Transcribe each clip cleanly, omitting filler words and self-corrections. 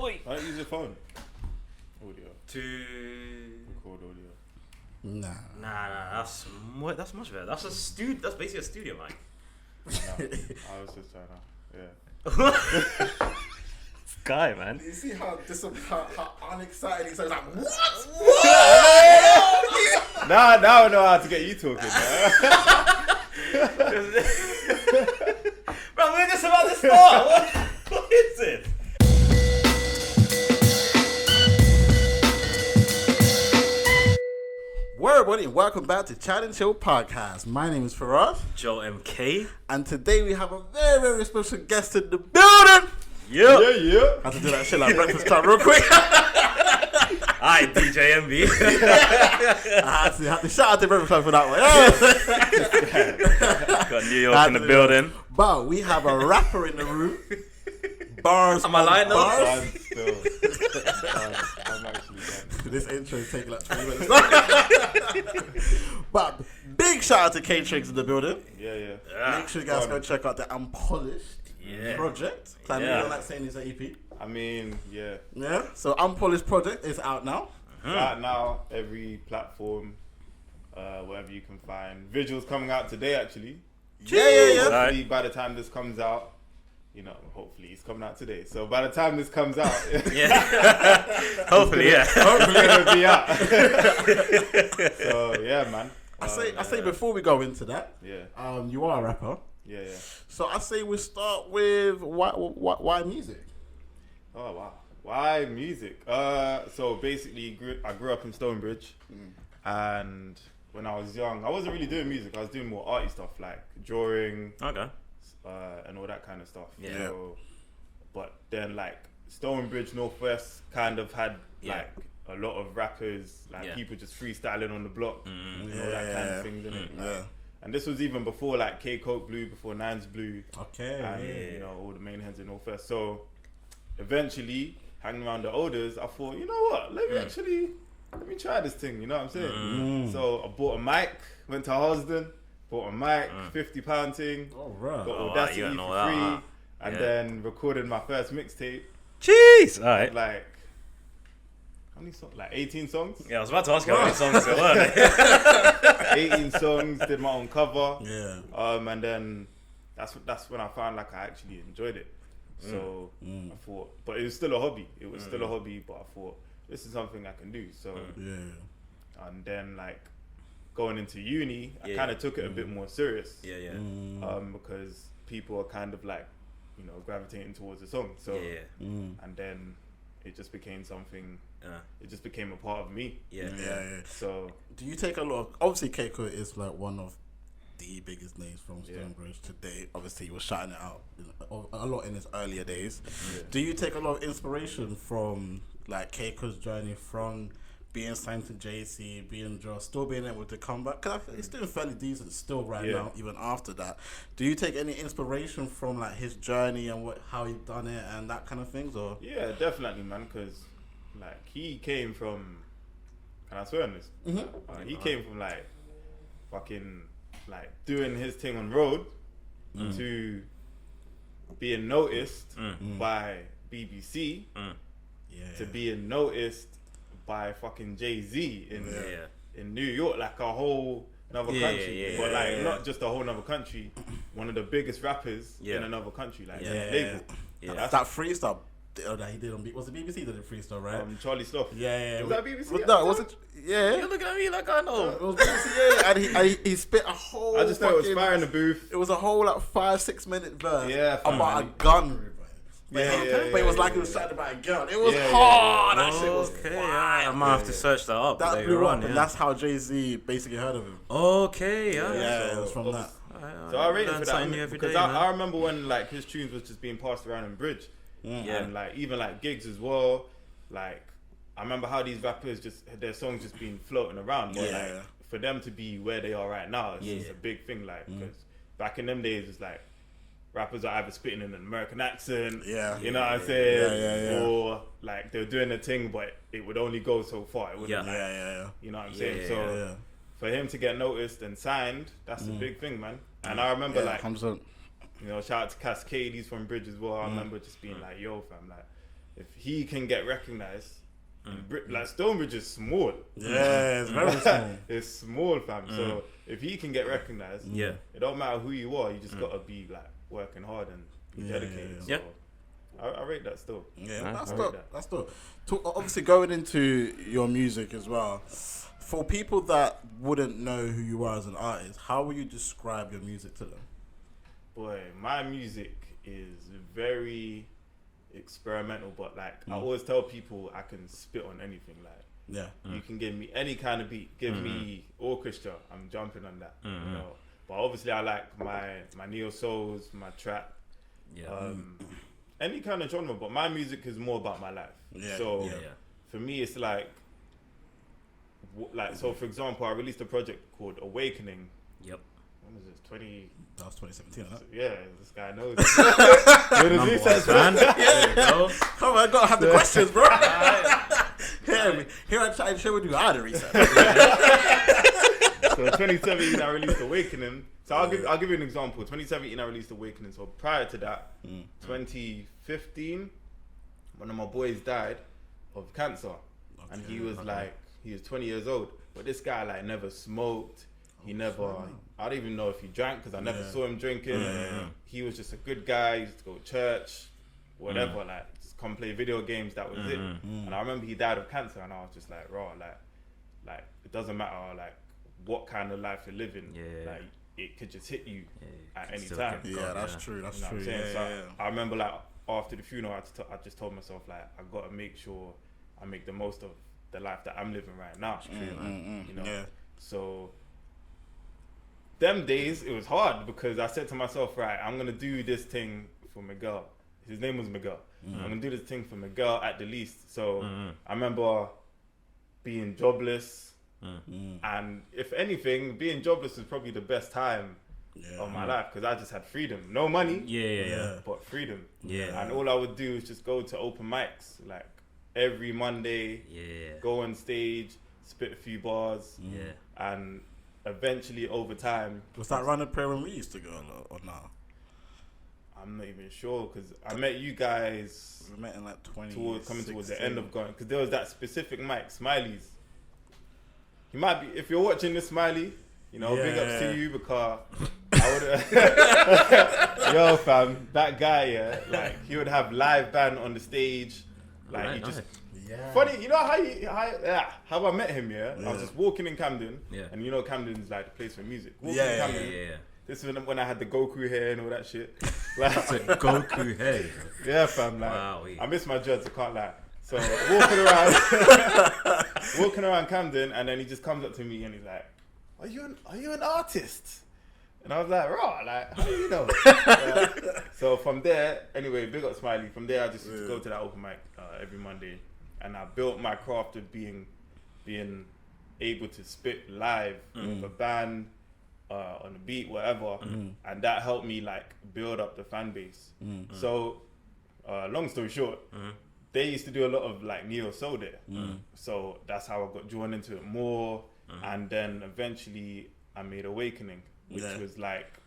Oi. Why don't you use your phone? Audio. To Record audio. Nah. That's much better. That's basically a studio mic. No, I was just trying to. Yeah. This guy, man. You see how unexcited he's like, what? Now I know how to get you talking. Bro, we're just about to start. What is it? Word, buddy, welcome back to Chat and Chill Podcast. My name is Firahs, Joe MK. and today we have a very, very special guest in the building. Yep. Yeah. I had to do that shit like breakfast time real quick. Hi, DJ MB. I had to shout out to breakfast time for that one. Got New York in the building. But we have a rapper in the room. Bars. Am I lying though? Bars. I'm still. I'm actually done. This intro is taking like 20 minutes. But big shout out to K Triggz in the building. Yeah. Make sure you guys go check out the Unpolished project. I know you don't like saying it's an EP. I mean, yeah. Yeah. So Unpolished project is out now. It's out now, every platform, wherever you can find. Visuals coming out today, actually. Yeah. Hopefully, by the time this comes out, hopefully it's coming out today. So by the time this comes out, Hopefully, hopefully it'll be out. So yeah, man. I say before we go into that, you are a rapper. Yeah. So I say we start with why music? Oh wow, why music? So basically, I grew up in Stonebridge, and when I was young, I wasn't really doing music. I was doing more arty stuff like drawing, and all that kind of stuff. Yeah. So, but then like Stonebridge Northwest kind of had like a lot of rappers, like people just freestyling on the block, and all that kind of things in it. Like, and this was even before like K Coke Blue, before Nines Blue, and all the main heads in Northwest. So eventually, hanging around the elders, I thought, you know what, let me try this thing. You know what I'm saying? So I bought a mic, went to Hosden, bought a mic, £50 thing, got Audacity for free, and then recorded my first mixtape. Jeez, alright. Like, how many songs? Like 18 songs? Yeah, I was about to ask you how many songs there were. 18 songs, did my own cover. Yeah. And then that's when I found like I actually enjoyed it. So I thought, but it was still a hobby. It was still a hobby, but I thought this is something I can do. So and then like going into uni, I kind of took it a bit more serious. Because people are kind of like, gravitating towards the song. So and then it just became something. It just became a part of me. So do you take a lot of, obviously Keiko is like one of the biggest names from Stonebridge today. Obviously he was shouting it out a lot in his earlier days. Do you take a lot of inspiration from like Keiko's journey from being signed to JC, being just still being able to come back? Because it's doing fairly decent still now, even after that. Do you take any inspiration from like his journey and how he done it and that kind of things? Or yeah, definitely, man. Because like he came from, can I swear on this? He came from like fucking like doing his thing on road to being noticed by BBC to being noticed by fucking Jay-Z in New York, like a whole another country, but like not just a whole another country, one of the biggest rappers in another country, like label. That's that freestyle that he did on was it BBC that did freestyle, right? Charlie Sloth. Was that BBC? No, was it? Yeah. You're looking at me like I know. It was BBC, and he spit a whole. I just know it was fire in the booth. It was a whole like 5-6 minute verse about a gun. But it was like he was shouting about a gun. It was hard. That shit was I might have to search that up. That blew up, and that's how Jay-Z basically heard of him. Okay, yeah, it was from that. So I rate him for that because I remember when like his tunes was just being passed around in Bridge, and like even like gigs as well. Like I remember how these rappers just their songs just been floating around, but like for them to be where they are right now, it's a big thing. Like because back in them days, it's like rappers are either spitting in an American accent, you know what I'm saying, or like they're doing a thing, but it would only go so far. It wouldn't, you know what I'm saying. So for him to get noticed and signed, that's a big thing, man. And I remember shout out to Cascade, he's from Bridge as well. I remember just being like, yo, fam, like if he can get recognized, like Stonebridge is small. Yeah, it's very small. It's small, fam. So if he can get recognized, it don't matter who you are. You just gotta be like working hard and be dedicated. So I rate that still. Yeah, that's dope. Obviously, going into your music as well. For people that wouldn't know who you are as an artist, how would you describe your music to them? Boy, my music is very experimental, but like I always tell people I can spit on anything. Like you can give me any kind of beat, give me orchestra, I'm jumping on that. You know, but obviously I like my neo souls, my trap, any kind of genre. But my music is more about my life. So for me, it's like so. For example, I released a project called Awakening. Yep. When was it? That was 2017, huh? Yeah, this guy knows. Come on, I gotta have the questions, bro. Here I try and share with you how to research. So 2017, I released Awakening. So I'll give you an example. 2017, I released Awakening. So prior to that, 2015, one of my boys died of cancer, and he was 20 years old. But this guy like never smoked. He never. I don't even know if he drank because I never saw him drinking. He was just a good guy. He used to go to church, whatever. Like just come play video games. That was it. And I remember he died of cancer, and I was just like, raw. Like it doesn't matter like what kind of life you're living. Like it could just hit you at any time. Yeah, that's true. That's true. I remember like after the funeral, I just told myself like I gotta make sure I make the most of the life that I'm living right now. You know. So. Them days, it was hard because I said to myself, right, I'm going to do this thing for Miguel. His name was Miguel. I'm going to do this thing for Miguel at the least. So I remember being jobless. And if anything, being jobless was probably the best time of my life because I just had freedom. No money, but freedom. And all I would do is just go to open mics, like every Monday, go on stage, spit a few bars, and eventually over time. Was that around the prayer when we used to go or now? I'm not even sure because I met you guys. We met in like 20. Coming towards the end of going because there was that specific mic, Smiley's. He might be if you're watching this, Smiley. You know, big ups to you because I would. Yo, fam, that guy, like he would have live band on the stage, like he just. Yeah. Funny, you know how I met him, I was just walking in Camden, and you know Camden's like the place for music. Walking in Camden, This is when I had the Goku hair and all that shit. Like, Goku hair? Yeah, fam, like, wow, I miss my dreads, I can't lie. So, walking around Camden, and then he just comes up to me and he's like, are you an artist? And I was like, raw, like, how do you know? So from there, anyway, big up Smiley. From there, I just used to go to that open mic every Monday. And I built my craft of being able to spit live with a band, on a beat, whatever. And that helped me like build up the fan base. So, long story short, they used to do a lot of like neo soul there. So that's how I got drawn into it more. And then eventually I made Awakening, which was like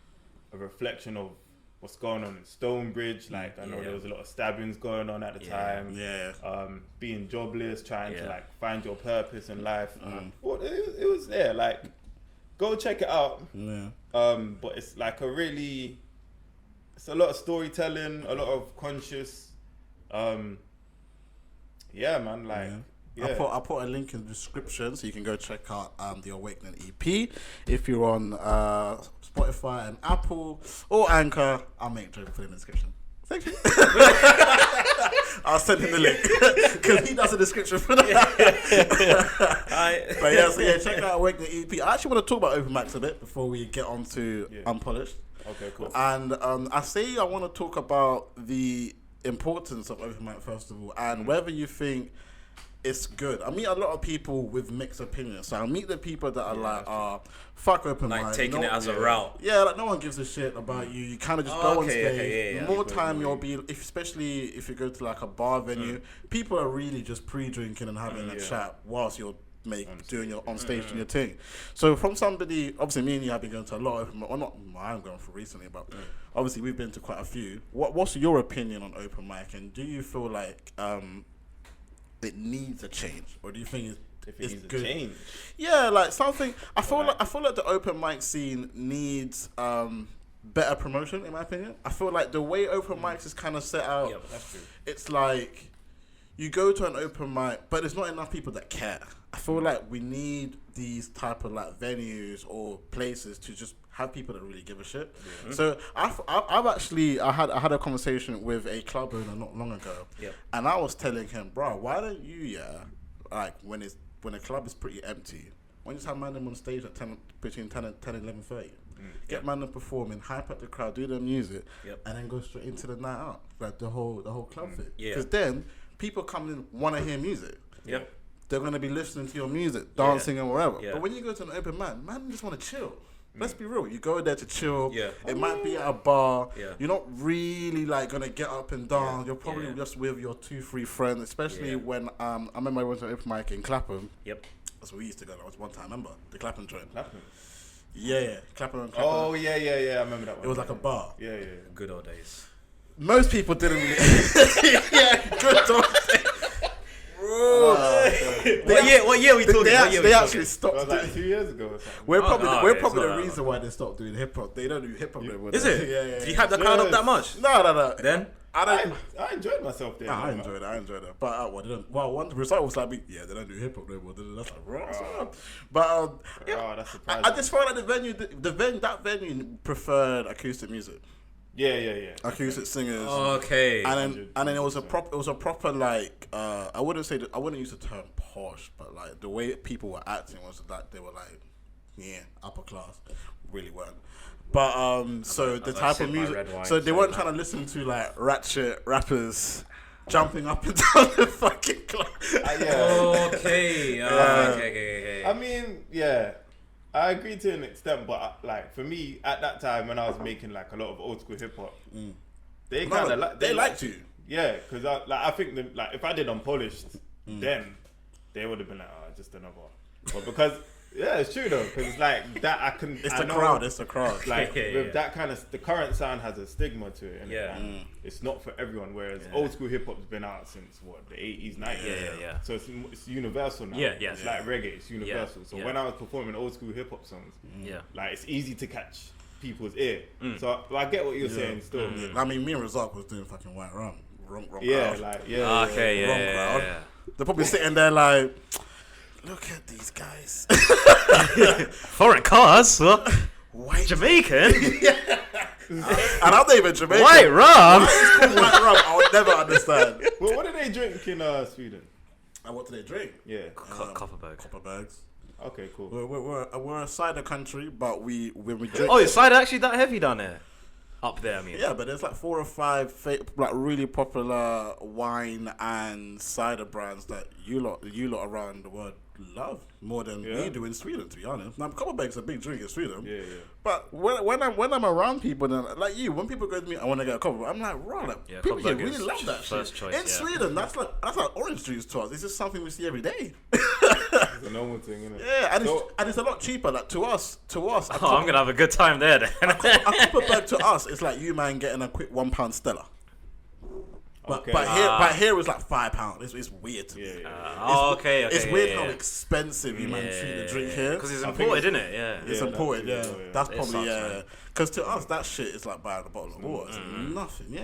a reflection of what's going on in Stonebridge. Like I know there was a lot of stabbings going on at the time. Being jobless, trying to like find your purpose in life. Well, it was there. Like, go check it out. But it's like it's a lot of storytelling, a lot of conscious. Man. Like. Yeah. I'll put a link in the description so you can go check out the Awakening EP. If you're on Spotify and Apple or Anchor, I'll make sure to put it in the description. Thank you. I'll send him the link because he does a description for that. But check out Awakening EP. I actually want to talk about open mics a bit before we get on to Unpolished. Okay, cool. And I want to talk about the importance of open mic first of all, and whether you think it's good. I meet a lot of people with mixed opinions. So I meet the people that are like, fuck open mic. Like taking it as a route. Yeah, like no one gives a shit about you. You kind of just go on stage. More time you'll be, especially if you go to like a bar venue, people are really just pre-drinking and having a chat whilst you're doing your on stage doing your thing. So from somebody, obviously me and you have been going to a lot of, well not I haven't gone for recently, but obviously we've been to quite a few. What's your opinion on open mic, and do you feel like it needs a change, or do you think it's needs good? a change? Yeah, like something. I feel like the open mic scene needs better promotion, in my opinion. I feel like the way open mics is kind of set out, That's true. it's like you go to an open mic, but there's not enough people that care. I feel like we need these type of like venues or places to just have people that really give a shit. So I've actually I had a conversation with a club owner not long ago, and I was telling him, bro, why don't you like when a club is pretty empty, why don't you just have man them on stage at between 10 and 11:30? Get man them performing, hype up the crowd, do their music, and then go straight into the night out, like the whole club thing. Because then people coming in want to hear music. They're gonna be listening to your music, dancing and wherever. But when you go to an open mic, man just want to chill. Let's be real. You go there to chill. It might be at a bar. You're not really like gonna get up and dance. You're probably just with your 2-3 friends. Especially when I remember I went to an open mic in Clapham. That's where we used to go. That was one time. Remember the Clapham joint? Clapham. Yeah, Clapham. Oh yeah. I remember that one. It was like a bar. Yeah. Good old days. Most people didn't really. Good old days. What year are we talking? They actually stopped. It was like 2 years ago or something. We're probably the reason why they stopped doing hip hop. They don't do hip hop anymore. Is it? Yeah. Did you hype the crowd up that much? No. Then I enjoyed myself there. I enjoyed it. But one result was like, they don't do hip hop no more. That's like wrong. But that's surprising. I just felt like that venue preferred acoustic music. Yeah. Acoustic singers. Okay. And then it was a proper like I wouldn't use the term posh, but like the way people were acting was that they were like upper class, really weren't. But so the type of music, so they weren't trying to listen to like ratchet rappers jumping up and down the fucking club. Okay. I mean, I agree to an extent, but like for me at that time when I was making like a lot of old school hip hop, they kind of they liked you. Yeah, because I think if I did unpolished, then they would have been like, just another one. But because it's true though, because like that I can. It's the crowd. Like with that kind of the current sound has a stigma to it. And it's not for everyone. Whereas old school hip hop's been out since the 80s, 90s. So it's universal now. It's like reggae. It's universal. So when I was performing old school hip hop songs, like it's easy to catch people's ear. So I get what you're saying still. I mean, me and Razak was doing fucking White Rum. Wrong crowd. Wrong crowd. They're probably sitting there like, look at these guys. Foreign cars? White Jamaican? And I'm not even Jamaican. White rum? Why it's called White Rum? I would never understand. Well, what do they drink in Sweden? And what do they drink? Yeah. Copper bags. Okay, cool. We're a cider country, but when we drink. Oh, is cider actually that heavy down there? Up there, I mean. Yeah, but there's like 4 or 5 like really popular wine and cider brands that you lot around the world love more than we do in Sweden, to be honest. Now, Copperbag's a big drink in Sweden. Yeah. But when I'm around people, then like you, when people go to me, I want to get a Copperberg. I'm like, raw. People here really love that shit. Choice, in Sweden, that's like orange juice to us. It's just something we see every day. It's a normal thing, isn't it? Yeah, and it's a lot cheaper. Like to us. I'm gonna have a good time there. Then. a Copperberg to us, it's like you man getting a quick £1 Stella. But here it's like £5. It's weird to me. Okay. It's weird how expensive you man treat the drink here. Because it's imported, isn't it? Yeah. It's imported, That's probably, because to us, that shit is like buying a bottle of water. It's nothing,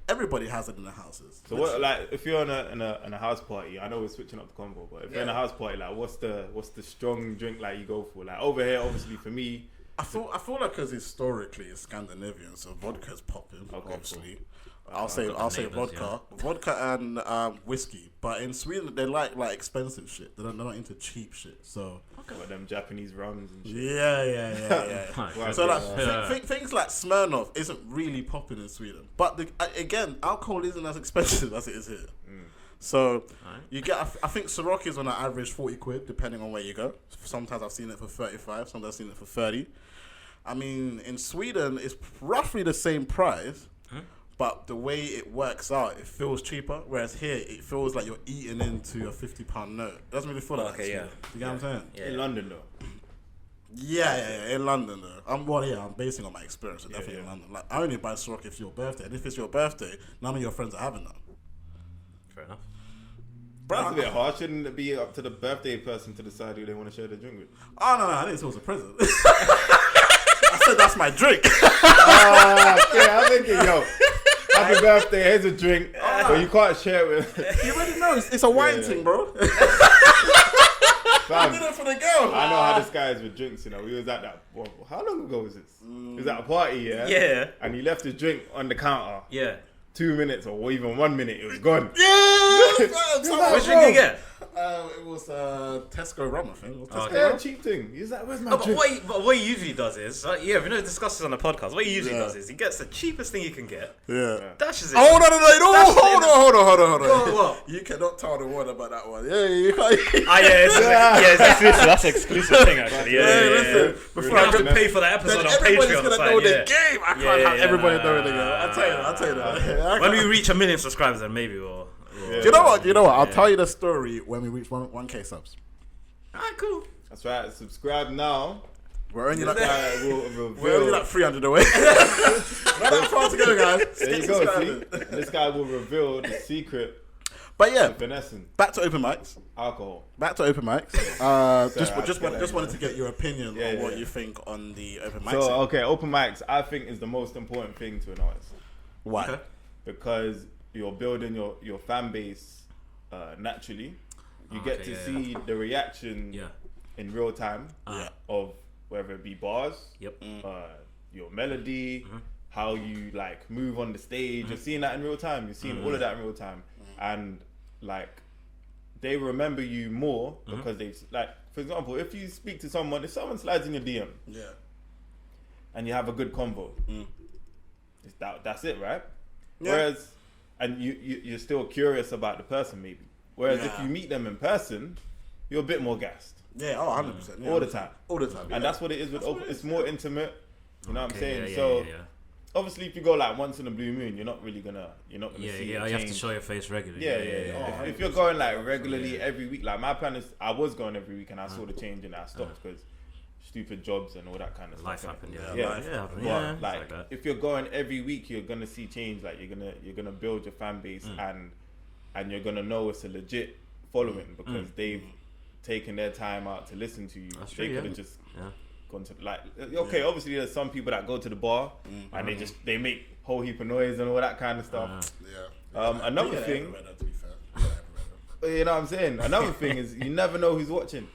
Everybody has it in their houses. So what, like, if you're in a house party, I know we're switching up the combo, but if you're in a house party, like, what's the strong drink like you go for? Like over here, obviously for me, I feel like because historically it's Scandinavian, so vodka's popping. Obviously. Cool. I'll say vodka, vodka and whiskey. But in Sweden, they like expensive shit. They're not into cheap shit. So like them Japanese rums and shit. Yeah. So like things like Smirnoff isn't really popping in Sweden. But again, alcohol isn't as expensive as it is here. So you get, I think Ciroc is on an average 40 quid, depending on where you go. Sometimes I've seen it for 35, sometimes I've seen it for 30. I mean, in Sweden, it's roughly the same price. but the way it works out, it feels cheaper. Whereas here, it feels like you're eating into a £50 note. It doesn't really feel like that. Okay, yeah. You get what I'm saying? Yeah. In London though. Yeah, in London though. I'm basing on my experience, so definitely in London. Like, I only buy Ciroc if it's your birthday, and if it's your birthday, none of your friends are having that. Fair enough. That's a bit harsh. Shouldn't it be up to the birthday person to decide who they want to share the drink with? Oh no, I didn't say it was a present. I said that's my drink. Yeah, I'm thinking, yo, happy birthday, here's a drink, but you can't share it with. You already know it's a wine thing, bro. Fam, I did it for the girl. I know how this guy is with drinks, you know. We was at that, well, how long ago was this? He was at a party, yeah? Yeah. And he left his drink on the counter. Yeah. 2 minutes or even 1 minute, it was gone. Yeah. What drink you get? It was Tesco rum, I think. It was Tesco Yeah, rum. cheap thing. He's like, where's my No, but drink? what he usually does is, we know discuss this on the podcast. What he usually does is he gets the cheapest thing he can get, dashes it. Oh no! Hold on. Go, what? You cannot tell the world about that one. Yeah, you can't. It's exclusive. That's an exclusive thing, actually. Listen, We're before gonna I have to go- pay for that episode Then on everybody's Patreon. gonna know the game. I can't have everybody knowing the game. I'll tell you that. When we reach 1 million subscribers, then maybe we'll. Do you know what? I'll tell you the story when we reach 1K subs. Alright, cool. That's right. Subscribe now. We're only like We're only like 300 away. Not that far to go, guys. there you go. See, and this guy will reveal the secret. But yeah, Finessing back to open mics. alcohol. Just wanted to get your opinion on what you think on the open mics. So okay, open mics I think is the most important thing to an artist. Why? Okay. Because you're building your fan base naturally. You get to see the reaction in real time of whether it be bars, your melody, how you like move on the stage. You're seeing that in real time. You're seeing all of that in real time, and like they remember you more because they like. For example, if you speak to someone, if someone slides in your DM, and you have a good convo, it's that's it, right? Yeah. Whereas, and you're still curious about the person, maybe. Whereas if you meet them in person, you're a bit more gassed. Yeah, 100%. Yeah, all the time. All the time. And that's what it is with open. It's more intimate. You know what I'm saying? Obviously, if you go like once in a blue moon, you're not gonna see. You have to show your face regularly. If you're going like regularly every week, like my plan is, I was going every week, and I saw the change and I stopped because stupid jobs and all that kind of stuff. Life happened. But like if you're going every week, you're gonna see change. Like you're gonna build your fan base and you're gonna know it's a legit following because they've taken their time out to listen to you. They could have just gone to obviously there's some people that go to the bar and they make whole heap of noise and all that kind of stuff. Another thing, you know what I'm saying? Another thing is you never know who's watching.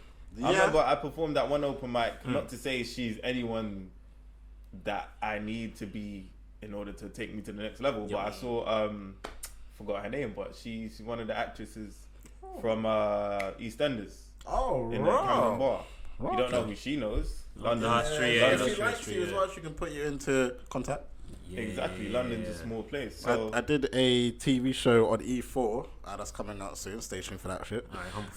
I remember I performed at one open mic, not to say she's anyone that I need to be in order to take me to the next level, but I saw forgot her name, but she's one of the actresses from EastEnders. Oh, in the Camden Bar. You don't know who she knows. London. If she likes you as well, she can put you into contact. Exactly. London's a small place. So I did a TV show on E4 that's coming out soon. Stay tuned for that shit.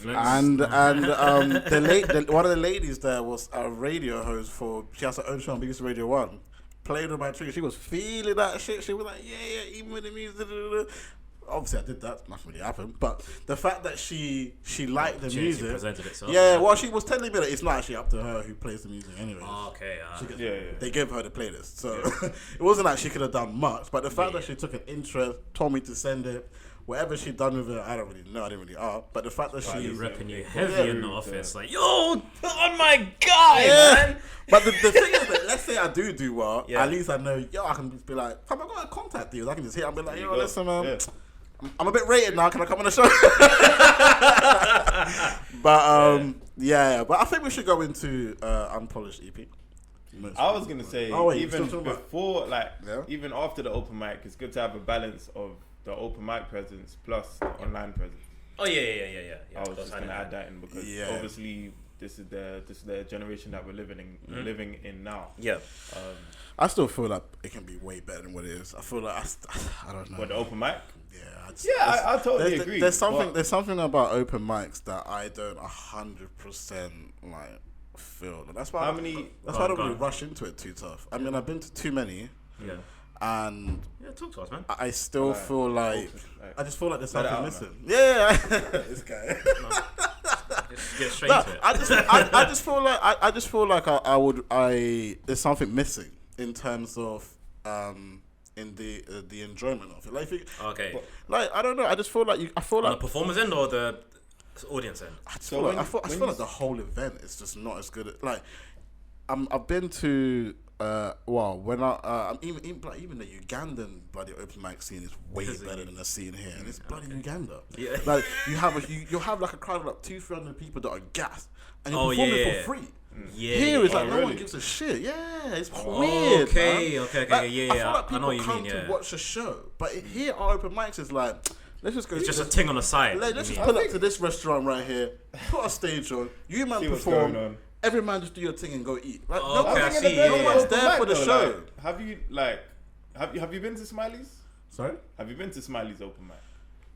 And one of the ladies there was a radio host she has her own show on BBC Radio 1. Played on my tree. She was feeling that shit. She was like, even with the music. Obviously, I did that. Nothing really happened. But the fact that she liked the music. Presented itself. Well, she was telling me that it's not actually up to her who plays the music anyway. They gave her the playlist. So it wasn't like she could have done much. But the fact that she took an interest, told me to send it, whatever she'd done with it, I don't really know. I didn't really ask. But the fact that she's repping you heavy in the office, like, yo, put on my guy, man. But the thing is that let's say I do well, at least I know, I can just be like, come on, I got to contact you. I can just hit and be like, listen, man. I'm a bit rated now. Can I come on the show? But I think we should go into Unpolished EP. I was gonna say even before, even after the open mic, it's good to have a balance of the open mic presence plus the online presence. Oh yeah. I was just gonna add that in because obviously this is the generation that we're living in now. Yeah. I still feel like it can be way better than what it is. I feel like I don't know. What, the open mic? I totally agree. There's something about open mics that I don't 100% like feel. That's why I don't really rush into it too tough. I mean, I've been to too many. Yeah. and talk to us, man. I still feel like I just feel like there's something missing. Man. Yeah, this guy. Just get straight to it. I just feel like there's something missing in terms of in the enjoyment of it. Like, I don't know. I just feel like on the performance end or the audience end. I feel like the whole event is just not as good. I've been to even the Ugandan bloody open mic scene is way better than the scene here, and it's bloody Uganda. Yeah. Like you'll have like a crowd of like 200-300 people that are gassed, and you're performing for free. Yeah, here it's like no one gives a shit. Yeah, it's weird. Okay, man. Okay. Like, Yeah. I feel like I know people what you come mean. to watch a show, but here our open mics is like, let's just go. It's just a thing on the side. Let's just pull up to this restaurant right here, put a stage on, you man perform. Every man just do your thing and go eat. Like, no one's there for the show. Like, have you been to Smiley's? Sorry? Have you been to Smiley's open mic?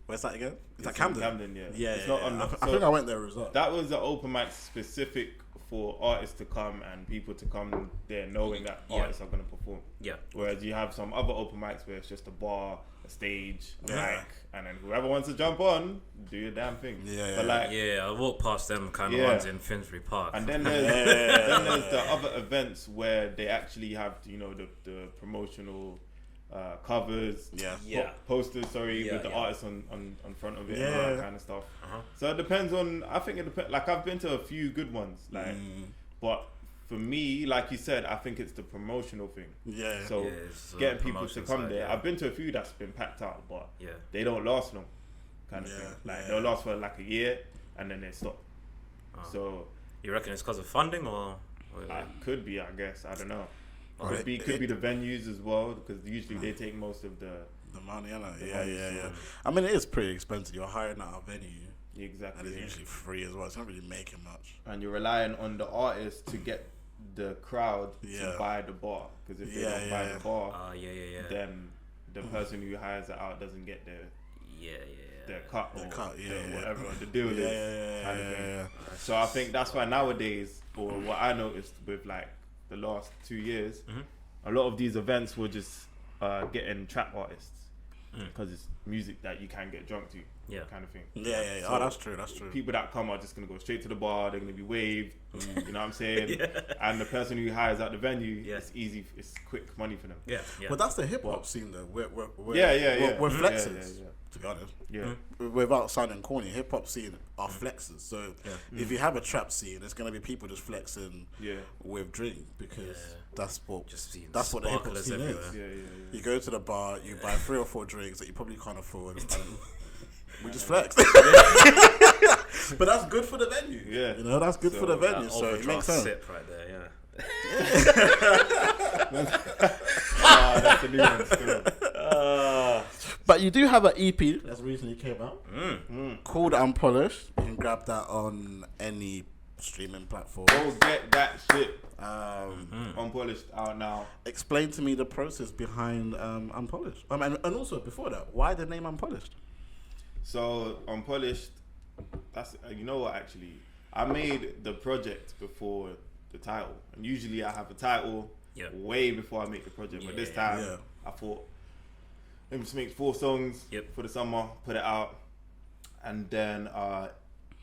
Where's that again? Is that Camden? Camden, yeah. It's not on. I think I went there as well. That was an open mic specific for artists to come and people to come there knowing that artists are going to perform. Yeah. Whereas you have some other open mics where it's just a bar, a stage, a mic, and then whoever wants to jump on, do your damn thing. I walk past them kind of ones in Finsbury Park. And then there's the other events where they actually have, the promotional covers, posters, with the artists on front of it and all that kind of stuff. So it depends on. I think it depends. Like, I've been to a few good ones, but for me, like you said, I think it's the promotional thing. Yeah. So getting people to come there. I've been to a few that's been packed out, but they don't last long, kind of thing. Like they'll last for like a year and then they stop. So you reckon it's because of funding or? Could be, I guess. I don't know. Could be the venues as well, because usually they take most of the money. Yeah. I mean, it is pretty expensive. You're hiring out a venue. Exactly. And it's usually free as well. It's not really making much. And you're relying on the artist to get the crowd to buy the bar, because if they don't buy the bar, then the person who hires it out doesn't get their cut or whatever the deal is. Kind of thing. So I think that's why nowadays, or what I noticed with like the last 2 years, a lot of these events were just getting trap artists because it's music that you can get drunk to, kind of thing. So that's true. People that come are just gonna go straight to the bar. They're gonna be waved. You know what I'm saying? And the person who hires out the venue, it's easy. It's quick money for them. But that's the hip hop scene, though. We're flexers. To be honest, without sounding corny, hip hop scene are flexers. So if you have a trap scene, it's gonna be people just flexing with drink, because that's what the hip hop scene is. You go to the bar, you buy 3 or 4 drinks that you probably can't afford, and we just flex. But that's good for the venue. That's good for the venue. So it makes sense. Sip right there, that's a new one still. But you do have an EP that's recently came out called Unpolished. You can grab that on any streaming platform. Go get that shit. Unpolished out now. Explain to me the process behind Unpolished. And also before that, why the name Unpolished? So Unpolished, that's actually I made the project before the title, and usually I have a title way before I make the project. But this time I thought, let me just make 4 songs for the summer, put it out, and then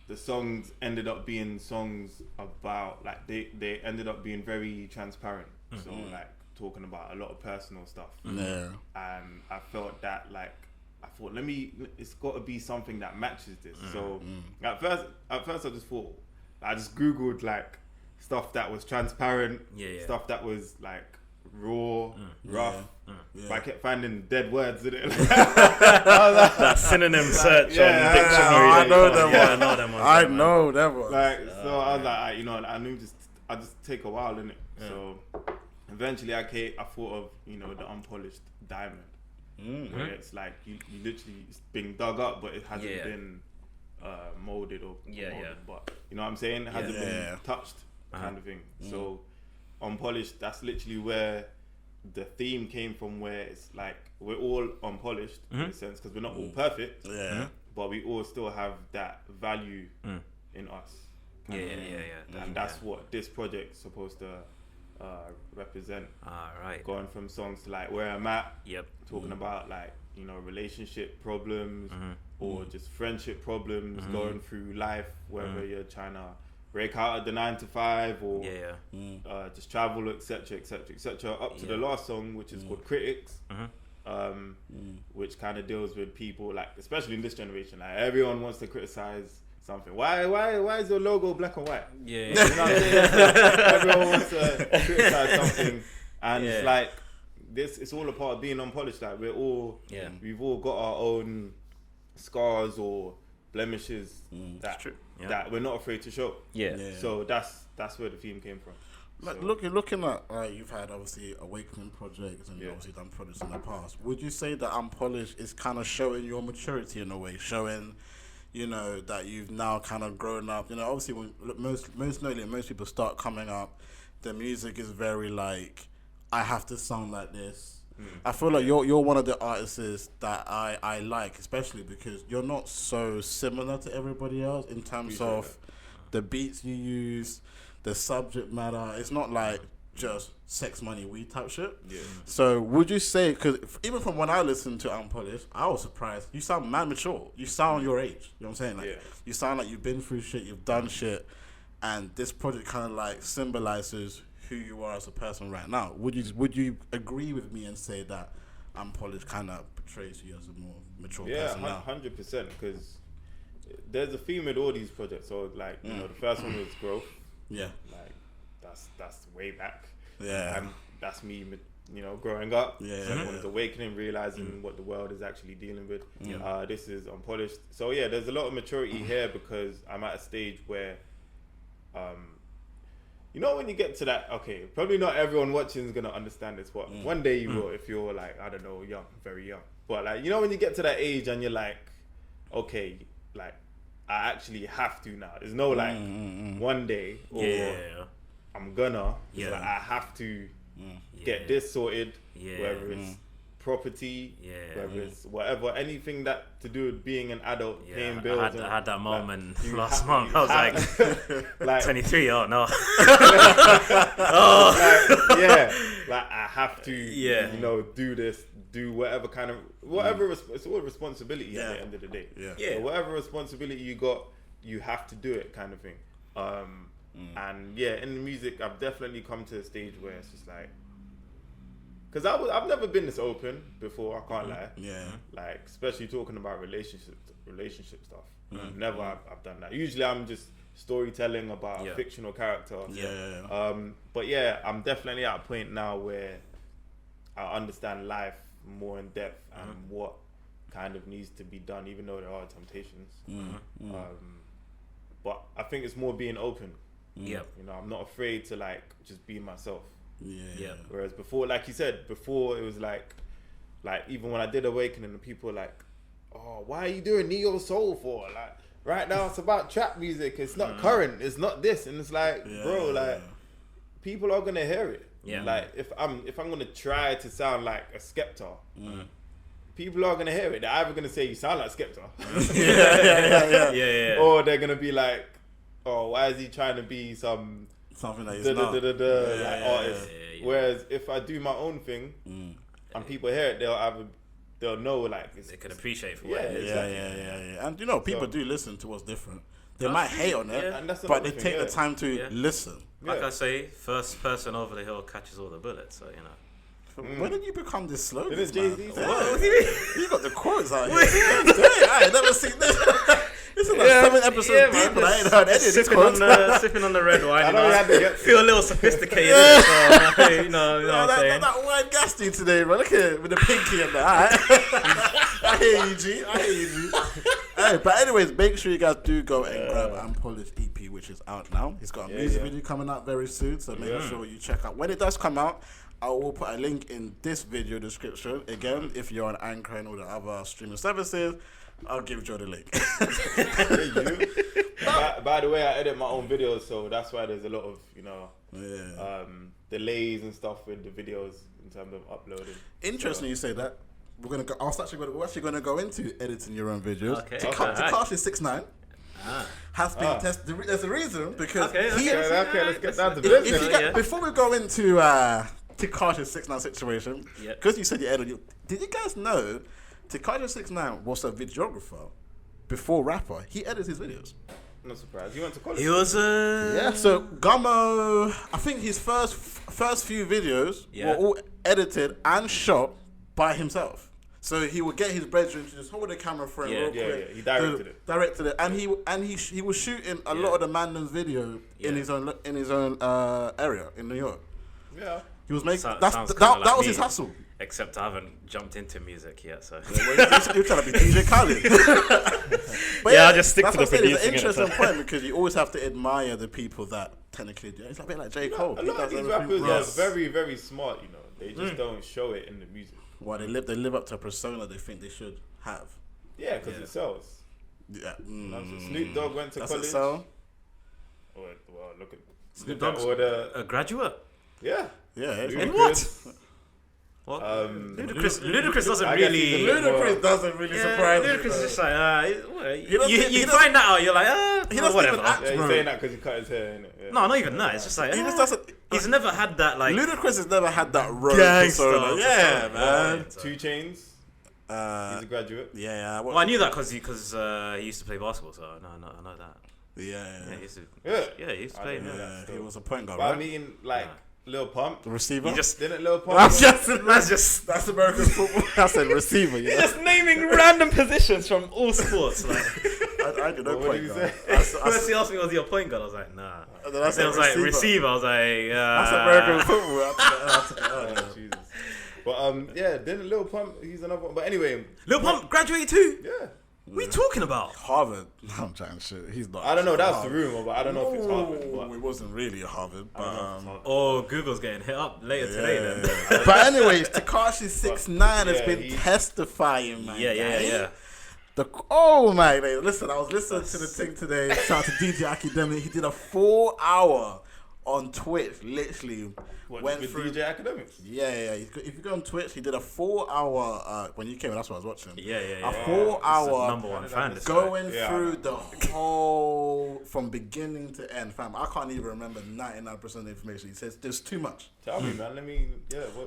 the songs ended up being songs about, like, they ended up being very transparent. So like talking about a lot of personal stuff. And I felt that, like, it's got to be something that matches this. So at first I just thought, I just Googled like stuff that was transparent, stuff that was like raw, rough. But I kept finding dead words in it. That synonym search on dictionary. I know them ones. I know them ones. Like, so I was like, I knew I just take a while in it. So eventually I thought of the unpolished diamond, where it's like you literally, it's being dug up, but it hasn't been molded or molded, but you know what I'm saying, it hasn't been touched, kind of thing. So unpolished, that's literally where the theme came from, where it's like we're all unpolished in a sense, because we're not all perfect, but we all still have that value in us. And that's what this project's supposed to represent. Right. Going from songs to like Where I'm At. Yep. Talking about like, you know, relationship problems or just friendship problems, going through life, whether you're trying to break out of the 9 to 5 or just travel, etc., etc., etc. Up to the last song, which is called Critics, which kind of deals with people like, especially in this generation, like everyone wants to criticize something. Why is your logo black and white? Yeah. You know what I'm saying? Everyone wants to criticize something, and it's like this. It's all a part of being unpolished. Like we're all, we've all got our own scars or blemishes that we're not afraid to show. So that's where the theme came from. Like looking at you've had obviously Awakening projects and you've obviously done projects in the past. Would you say that Unpolished is kind of showing your maturity in a way, showing, you know, that you've now kind of grown up? You know, obviously when most people start coming up, the music is very like, I have to sound like this. I feel like you're one of the artists that I like, especially because you're not so similar to everybody else in terms of the beats you use, the subject matter. It's not like just sex, money, weed type shit. So would you say, because even from when I listened to Unpolished, I was surprised. You sound mad mature. You sound your age. You know what I'm saying? Like, you sound like you've been through shit, you've done shit, and this project kind of like symbolizes who you are as a person right now. Would you agree with me and say that Unpolished kind of portrays you as a more mature person now? 100%, because there's a theme with all these projects. So like, you know, the first one was growth. Like that's way back. And that's me, you know, growing up. Second one is awakening, realizing what the world is actually dealing with. This is Unpolished. So yeah, there's a lot of maturity here because I'm at a stage where you know, when you get to that, okay, probably not everyone watching is gonna understand this, but one day you will, if you're like, I don't know, young, very young. But like, you know, when you get to that age and you're like, okay, like, I actually have to now. There's no like one day or I'm gonna. It's like I have to get this sorted, whether it's property, whether it's whatever, anything that to do with being an adult, paying bills. I had that moment last month. I was like 23. Oh no. Like I have to, you know, do this, do whatever kind of it's all responsibility at the end of the day. So whatever responsibility you got, you have to do it, kind of thing. And in the music, I've definitely come to a stage where it's just like, because I've never been this open before, I can't lie. Like, especially talking about relationship stuff. Never I've done that. Usually I'm just storytelling about a fictional character. But I'm definitely at a point now where I understand life more in depth and what kind of needs to be done, even though there are temptations. But I think it's more being open. You know, I'm not afraid to like just be myself. Whereas before, like you said, before it was like even when I did Awakening, the people were like, oh, why are you doing neo soul for? Like right now it's about trap music, it's not current, it's not this. And it's like, bro, like people are gonna hear it. Like if I'm gonna try to sound like a Skepta, people are gonna hear it. They're either gonna say you sound like Skepta, or they're gonna be like, oh, why is he trying to be something that he's not like artist? Whereas if I do my own thing and people hear it, they'll know like they can appreciate for what it is. And you know, people do listen to what's different. They might hate on it, but they take the time to listen. Like I say, first person over the hill catches all the bullets. So you know. When did you become this slogan? Didn't Jay-Z say You got the quotes out here. I ain't never seen this. This is like 7 episodes deep, and I ain't heard any of these quotes. Sipping on the red wine. Feel a little sophisticated. So, you know what I'm saying? That wine gassed you today, bro. Look at it with the pinky and that. I hear you, G. Hey, but anyways, make sure you guys do go and grab Unpolished EP, which is out now. He's got a music video coming out very soon, so make sure you check out. When it does come out, I will put a link in this video description. Again, if you're on Anchor and all the other streaming services, I'll give you the link. By the way, I edit my own videos, so that's why there's a lot of, you know, delays and stuff with the videos in terms of uploading. Interesting you say that. We're actually going to go into editing your own videos. To cast 6ix9ine. has been tested. There's a reason because let's get down to business. Before we go into Tekashi 6ix9ine situation, because you said you edited, did you guys know Tekashi 6ix9ine was a videographer before rapper? He edits his videos. I'm not surprised. He went to college. He was So Gummo, I think his first few videos were all edited and shot by himself. So he would get his brethren to just hold the camera for him real quick. He directed it, and he was shooting a lot of the Mandom's video in his own area in New York. Yeah, he was making that was his hustle. Except I haven't jumped into music yet, so. You're trying to be DJ Khaled. But I just stick to the producing. It's an interesting point because you always have to admire the people that technically do. It's a bit like J. Cole. A lot of these rappers are very, very smart. You know, they just don't show it in the music. Well, they live up to a persona they think they should have. Yeah, because it sells. Yeah. Snoop Dogg went to college. It sell? Well, look at Snoop Dogg's a graduate. Yeah. Yeah. In what? What? Ludacris doesn't really. Ludacris doesn't really surprise me. Ludacris is just like, you find that out, you're like, he doesn't whatever. even act, he's saying that because he cut his hair, innit? Yeah. No, not even that. It's just like, he's never had that, like. Ludacris has never had that road persona. Yeah, man. 2 Chainz. He's a graduate. Yeah. Well, I knew that because he used to play basketball, so I know that. Yeah. He used to play. He was a point guard, but right? I mean, like, Lil Pump. The receiver? He just didn't Lil Pump. That's American football. I said receiver. You're just naming random positions from all sports. Like, I did no point guard. First he asked me, was he a point guard? I was like, nah. And then I was like, receiver. I was like, that's American football. Jesus. But didn't Lil Pump? He's another one. But anyway, Lil Pump graduated too. Yeah. What are you talking about? Harvard. I'm trying shit. He's not. I don't know. That's the rumor, but I don't know if it's Harvard. But it wasn't really a Harvard. But, Google's getting hit up later today then. But anyways, Tekashi 6ix9ine has been testifying, man. Yeah. Oh my God. Listen, I was listening to the thing today. Shout out to DJ Academic. He did a 4-hour on Twitch, literally. Went through DJ Academics. Yeah. If you go on Twitch, he did a 4-hour. When you came in, that's what I was watching. Yeah. A 4-hour number one fan. going through the whole from beginning to end. Fam, I can't even remember 99% of the information. He says there's too much. Tell me, man. Let me.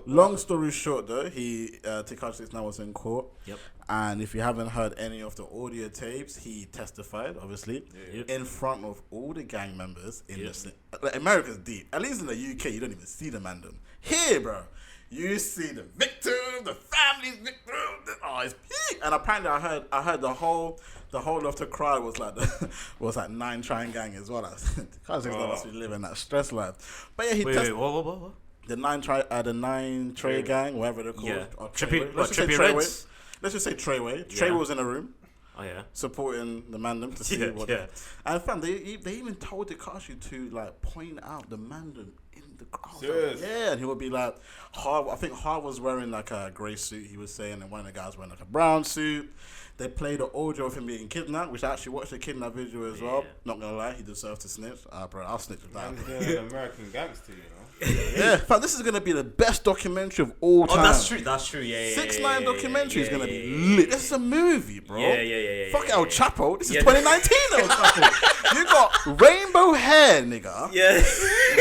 Long story short, though, Tekashi 6ix9ine was in court. Yep. And if you haven't heard any of the audio tapes, he testified, obviously, in front of all the gang members in the like, America's deep. At least in the UK, you don't even see the Mandem. Here, bro, you see the victim, the family's victim. Oh, it's peak. And apparently, I heard the whole of the crowd was like 6ix9ine gang as well. Because must be living that stress life. But yeah, he wait, what? The 9 Trey gang, whatever they're called. Yeah. Or Trippie Reds. Let's just say Treyway. Treyway was in a room. Oh yeah. Supporting the Mandem to see what. Yeah. And fam, they even told Tekashi to like point out the Mandem in the crowd. Serious? Yeah, and he would be like, I think Har was wearing like a grey suit. He was saying, and one of the guys wearing like a brown suit. They played the audio of him being kidnapped, which I actually watched the kidnap video as well. Not gonna lie, he deserved to snitch. Bro, I'll snitch with that. An American gangster, you know. Yeah, fam, this is gonna be the best documentary of all time. Oh, that's true. Yeah. 6ix9ine documentary is gonna be lit. This is a movie, bro. Yeah. Fuck El Chapo. This is 2019 El Chapo. You got rainbow hair, nigga. Yeah.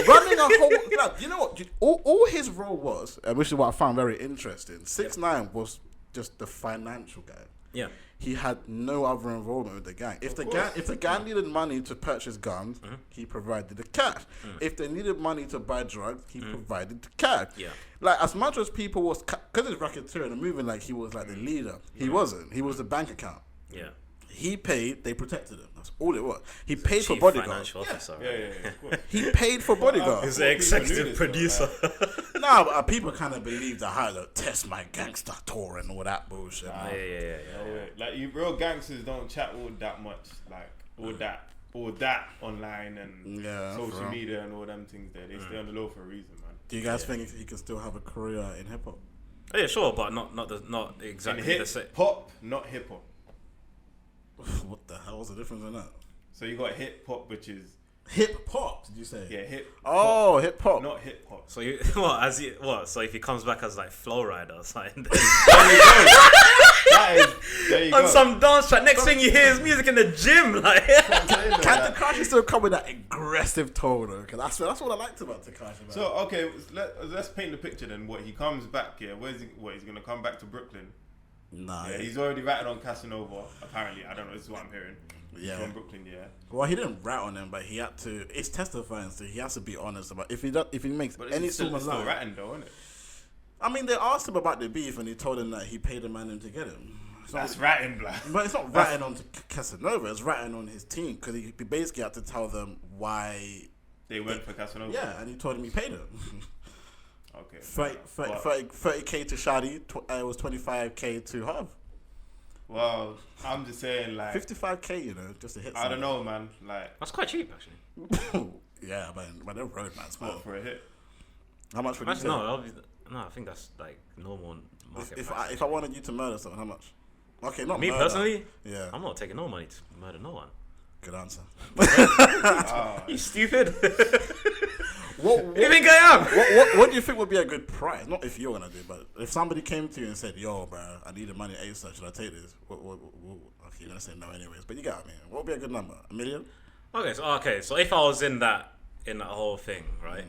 Running a whole. You know what? All his role was, which is what I found very interesting. 6ix9ine was just the financial guy. Yeah. He had no other involvement with the gang. If the gang needed money to purchase guns, he provided the cash. If they needed money to buy drugs, he provided the cash. Yeah. Like, as much as people was, because it's racketeering and moving like he was like the leader, he wasn't. He was the bank account. Yeah. He paid, they protected him. That's all it was. He paid for bodyguards. Yeah. He paid for bodyguards. He's the executive producer. No, but people kind of believe that I had to test my gangster tour and all that bullshit. Yeah. Like, you real gangsters don't chat all that much, like all that online and social media and all them things there. They stay on the low for a reason, man. Do you guys think he can still have a career in hip hop? Oh, yeah, sure, but not exactly the same. Pop, not hip hop. What the hell was the difference in that? So you got hip hop, which is hip hop. Did you say? Yeah, hip. Oh, hip hop, not hip hop. So So if he comes back as like Flow Rider or something, that There you on go. some dance track. Next thing you hear is music in the gym. Like, Can Tekashi still come with that aggressive tone though? Because that's what I liked about Tekashi. Man. So okay, let's paint the picture then. What he comes back here? He's gonna come back to Brooklyn? Nah, Yeah, he's already ratted on Casanova. Apparently, I don't know. This is what I'm hearing. Yeah. From Brooklyn, yeah. Well, he didn't rat on him, but he had to. It's testifying, so he has to be honest about if he makes any sort of still lie. ratting though, isn't it? I mean, they asked him about the beef, and he told him that he paid the man in to get him. That's ratting, blood. But it's not ratting on Casanova. It's ratting on his team because he basically had to tell them why they went for Casanova. Yeah, and he told him he paid him. Okay. 30K to Shadi. It was 25K to Harv. Well, I'm just saying, like 55K, you know, just to hit. I don't know, man. Like that's quite cheap, actually. Yeah, but they're road mans, man. what for a hit? How much would you say? No, I think that's like normal market price. If I wanted you to murder someone, how much? Okay, not Me murder. personally, Yeah, I'm not taking no money to murder no one. good answer. You stupid. What You think I am? what do you think would be a good price? Not if you're gonna do it, but if somebody came to you and said, "Yo, bro, I need the money ASAP. Should I take this?" Okay, you're gonna say no, anyways. But you got me. What would be a good number? $1 million? Okay, so if I was in that whole thing, right,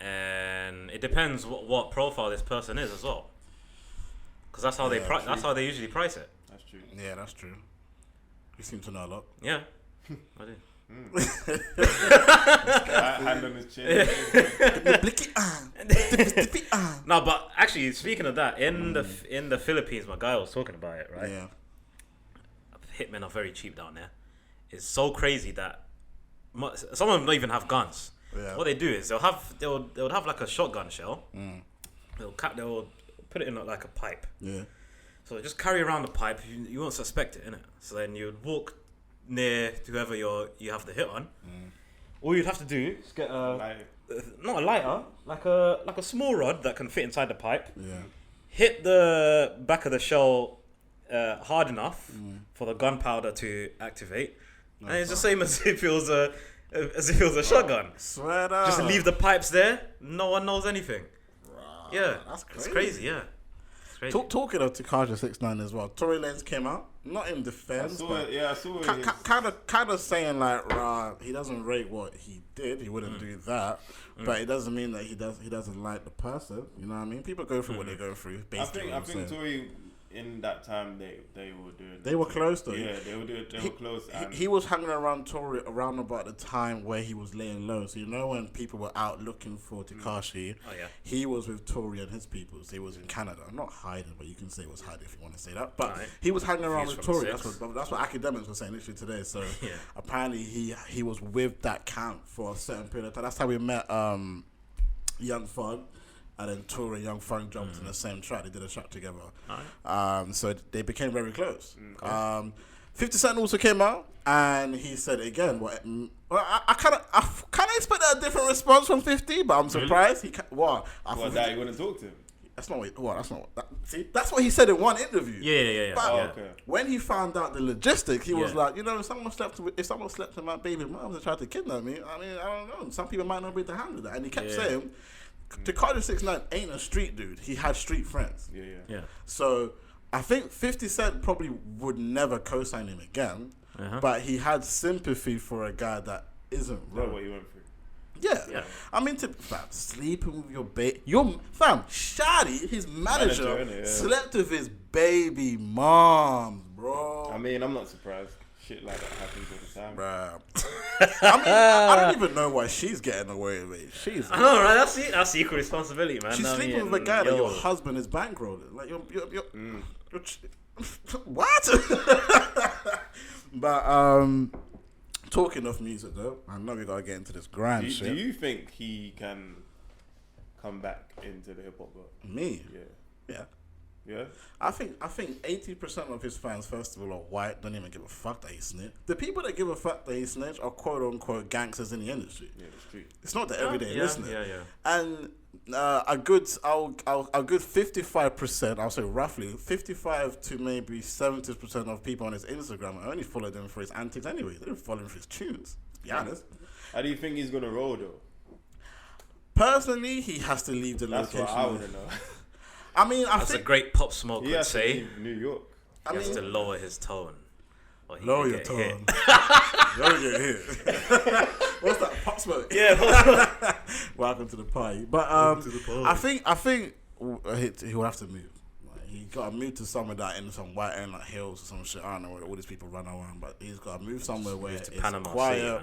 and it depends what profile this person is as well, because that's how that's how they usually price it. That's true. Yeah, that's true. You seem to know a lot. Yeah, I do. Hand on his chin. No, but actually, speaking of that, in the Philippines, my guy was talking about it, right? Yeah. Hitmen are very cheap down there. It's so crazy that some of them don't even have guns. Yeah. What they do is they would have like a shotgun shell. They'll put it in like a pipe. Yeah. So they just carry around the pipe. You won't suspect it, innit? So then you would walk near to whoever you have the hit on. All you'd have to do is get not a lighter, like a small rod that can fit inside the pipe. Yeah. Hit the back of the shell hard enough for the gunpowder to activate, and it's the same as if it was a shotgun. Swear down. Just leave the pipes there. No one knows anything. Yeah, that's crazy. It's crazy. Yeah. It's crazy. Talking of Tekashi 6ix9ine as well, Tory Lanez came out, not in defense, I saw it. kind of saying like, rah, he doesn't rate what he did, he wouldn't do that, but it doesn't mean that he doesn't like the person. You know what I mean? People go through what they go through. I think Tory in that time they were doing. They were close though. Yeah, they were close. He was hanging around Tory around about the time where he was laying low. So you know when people were out looking for Tekashi, he was with Tory and his people. So he was in Canada. Not hiding, but you can say it was hiding if you want to say that. But he was hanging around with Tory. That's what academics were saying literally today. So apparently he was with that camp for a certain period of time. That's how we met Young Thug. And then Tory and Young Thug jumped in the same track. They did a track together. So they became very close. 50 Cent also came out, and he said again, I kind of expected a different response from 50, but I'm surprised. He that you wouldn't talk to him? That's not what. See, that's what he said in one interview. Yeah. But when he found out the logistics, he was like, if someone slept with my baby mom and tried to kidnap me, I mean, I don't know. Some people might not be able to handle that. And he kept saying, Tekashi 6ix9ine ain't a street dude. He had street friends. Yeah. So I think 50 Cent probably would never co-sign him again, but he had sympathy for a guy that isn't real. What you went through. Yeah. I mean, sleeping with your baby. Shadi, his manager, slept with his baby mom, bro. I mean, I'm not surprised. Shit like that happens all the time. Bruh. I mean, I don't even know why she's getting away with it. I know, right? That's equal responsibility, man. She's sleeping with a guy that your husband is bankrolling. Like, you're what? But, talking of music, though, I know we gotta get into this grime shit. Do you think he can come back into the hip hop world? Me? Yeah. I think 80% of his fans, first of all, are white. Don't even give a fuck that he snitched. The people that give a fuck that he snitched are quote unquote gangsters in the industry. Yeah, the street. It's not the everyday listener. Yeah. And a good 55%, I'll say roughly 55 to maybe 70% of people on his Instagram only follow him for his antics anyway. They don't follow him for his tunes. To be honest. How do you think he's gonna roll though? Personally, he has to leave the location. That's what I want to know. I mean, That's a great Pop Smoke He would has to say. leave New York. He has to lower his tone. Lower your tone. Lower your hit. What's that? Pop Smoke. Yeah. Welcome to the party. But I think he'll have to move. He got to move to somewhere that in some white end like hills or some shit. I don't know where all these people run around, but he's got to move somewhere where it's quiet,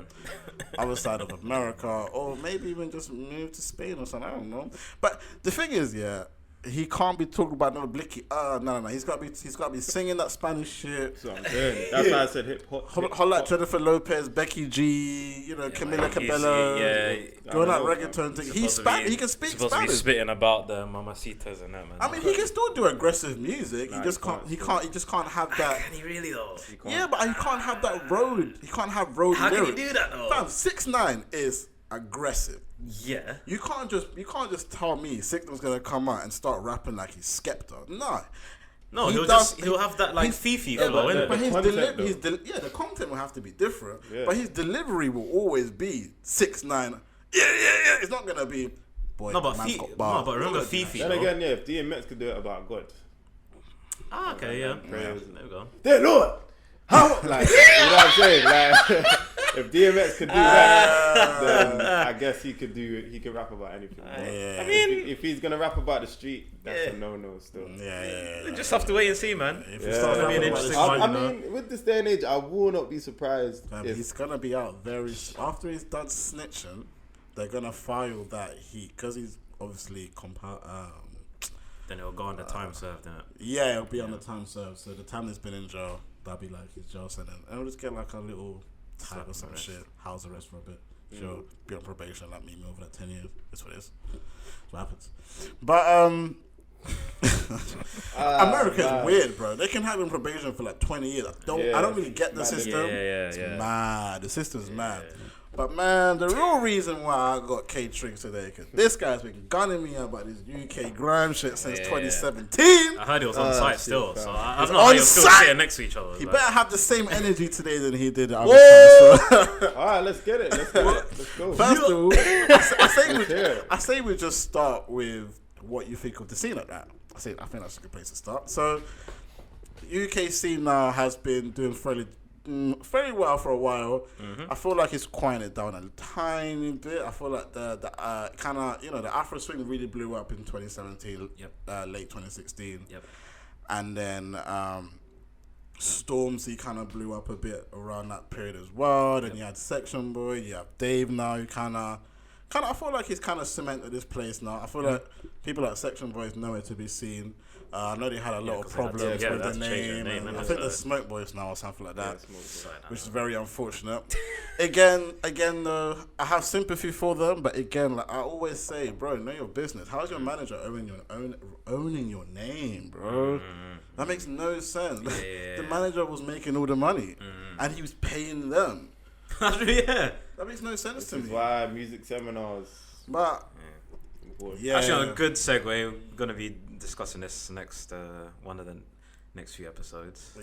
other side of America, or maybe even just move to Spain or something. I don't know. But the thing is, he can't be talking about no blicky. No. He's got to be singing that Spanish shit. That's what I'm saying. That's why I said hip hop. Holla at Jennifer Lopez, Becky G, Camila Cabello. Doing that reggaeton thing. He can speak supposed Spanish. To be spitting about the mamacitas and that, man. I mean, he can still do aggressive music. He just can't. He just can't have that. Can he really though? Yeah, but he can't have that road. He can't have road. How lyrics. can he do that though? Fam, 6ix9ine is aggressive. Yeah. You can't just tell me 6ix9ine's gonna come out and start rapping like he's Skepta. No, he'll have that like Fifi flow, innit? But the content will have to be different. Yeah. But his delivery will always be 6ix9ine. Yeah. It's not gonna be. Boy, no, but remember Fifi. Then again, if DMX could do it about God. Okay, yeah. There we go. Dear Lord, how? Like, you know what I'm saying? Like, if DMX could do that, then I guess he could rap about anything. I mean, if he's gonna rap about the street, that's a no still. We just have to wait and see, man. If it's going to be an interesting one. I mean, with this day and age, I will not be surprised. If he's gonna be out very after he's done snitching. They're gonna file that because he's obviously then it'll go on the time served, innit? Yeah, it'll be on the time served. So the time he's been in jail, that'll be like his jail sentence, and we'll just get like a little tag or some shit, house arrest for a bit. Sure, be on probation, like me over that 10 years. That's what it is. That's what happens. But America's weird, bro. They can have him probation for like 20 years. I don't really get the system. It's mad. The system's mad. But man, the real reason why I got K Triggz today, because this guy's been gunning me about this UK grime shit since 2017. I heard it was on site still, so I don't know how you're still sitting next to each other. He better have the same energy today than he did. Alright, let's get it. Let's go. First of all, I say we just start with what you think of the scene like that. I think that's a good place to start. So, UK scene now has been doing very well for a while. I feel like it's quieted down a tiny bit. I feel like the kind of the Afro swing really blew up in 2017, late 2016, and then Stormzy kind of blew up a bit around that period as well. Then you had Section Boy, you have Dave now. You kind of I feel like he's kind of cemented this place now. I feel like people like Section Boys know it to be seen. I know they had a lot of problems with the name. I think the Smoke Boys now or something like that, which is very unfortunate. Again, though, I have sympathy for them, but again, like I always say, bro, know your business. How's your manager owning your name, bro? That makes no sense. The manager was making all the money, and he was paying them. That makes no sense to me. This is why music seminars. But actually, on a good segue, we're gonna be discussing this next one of the next few episodes.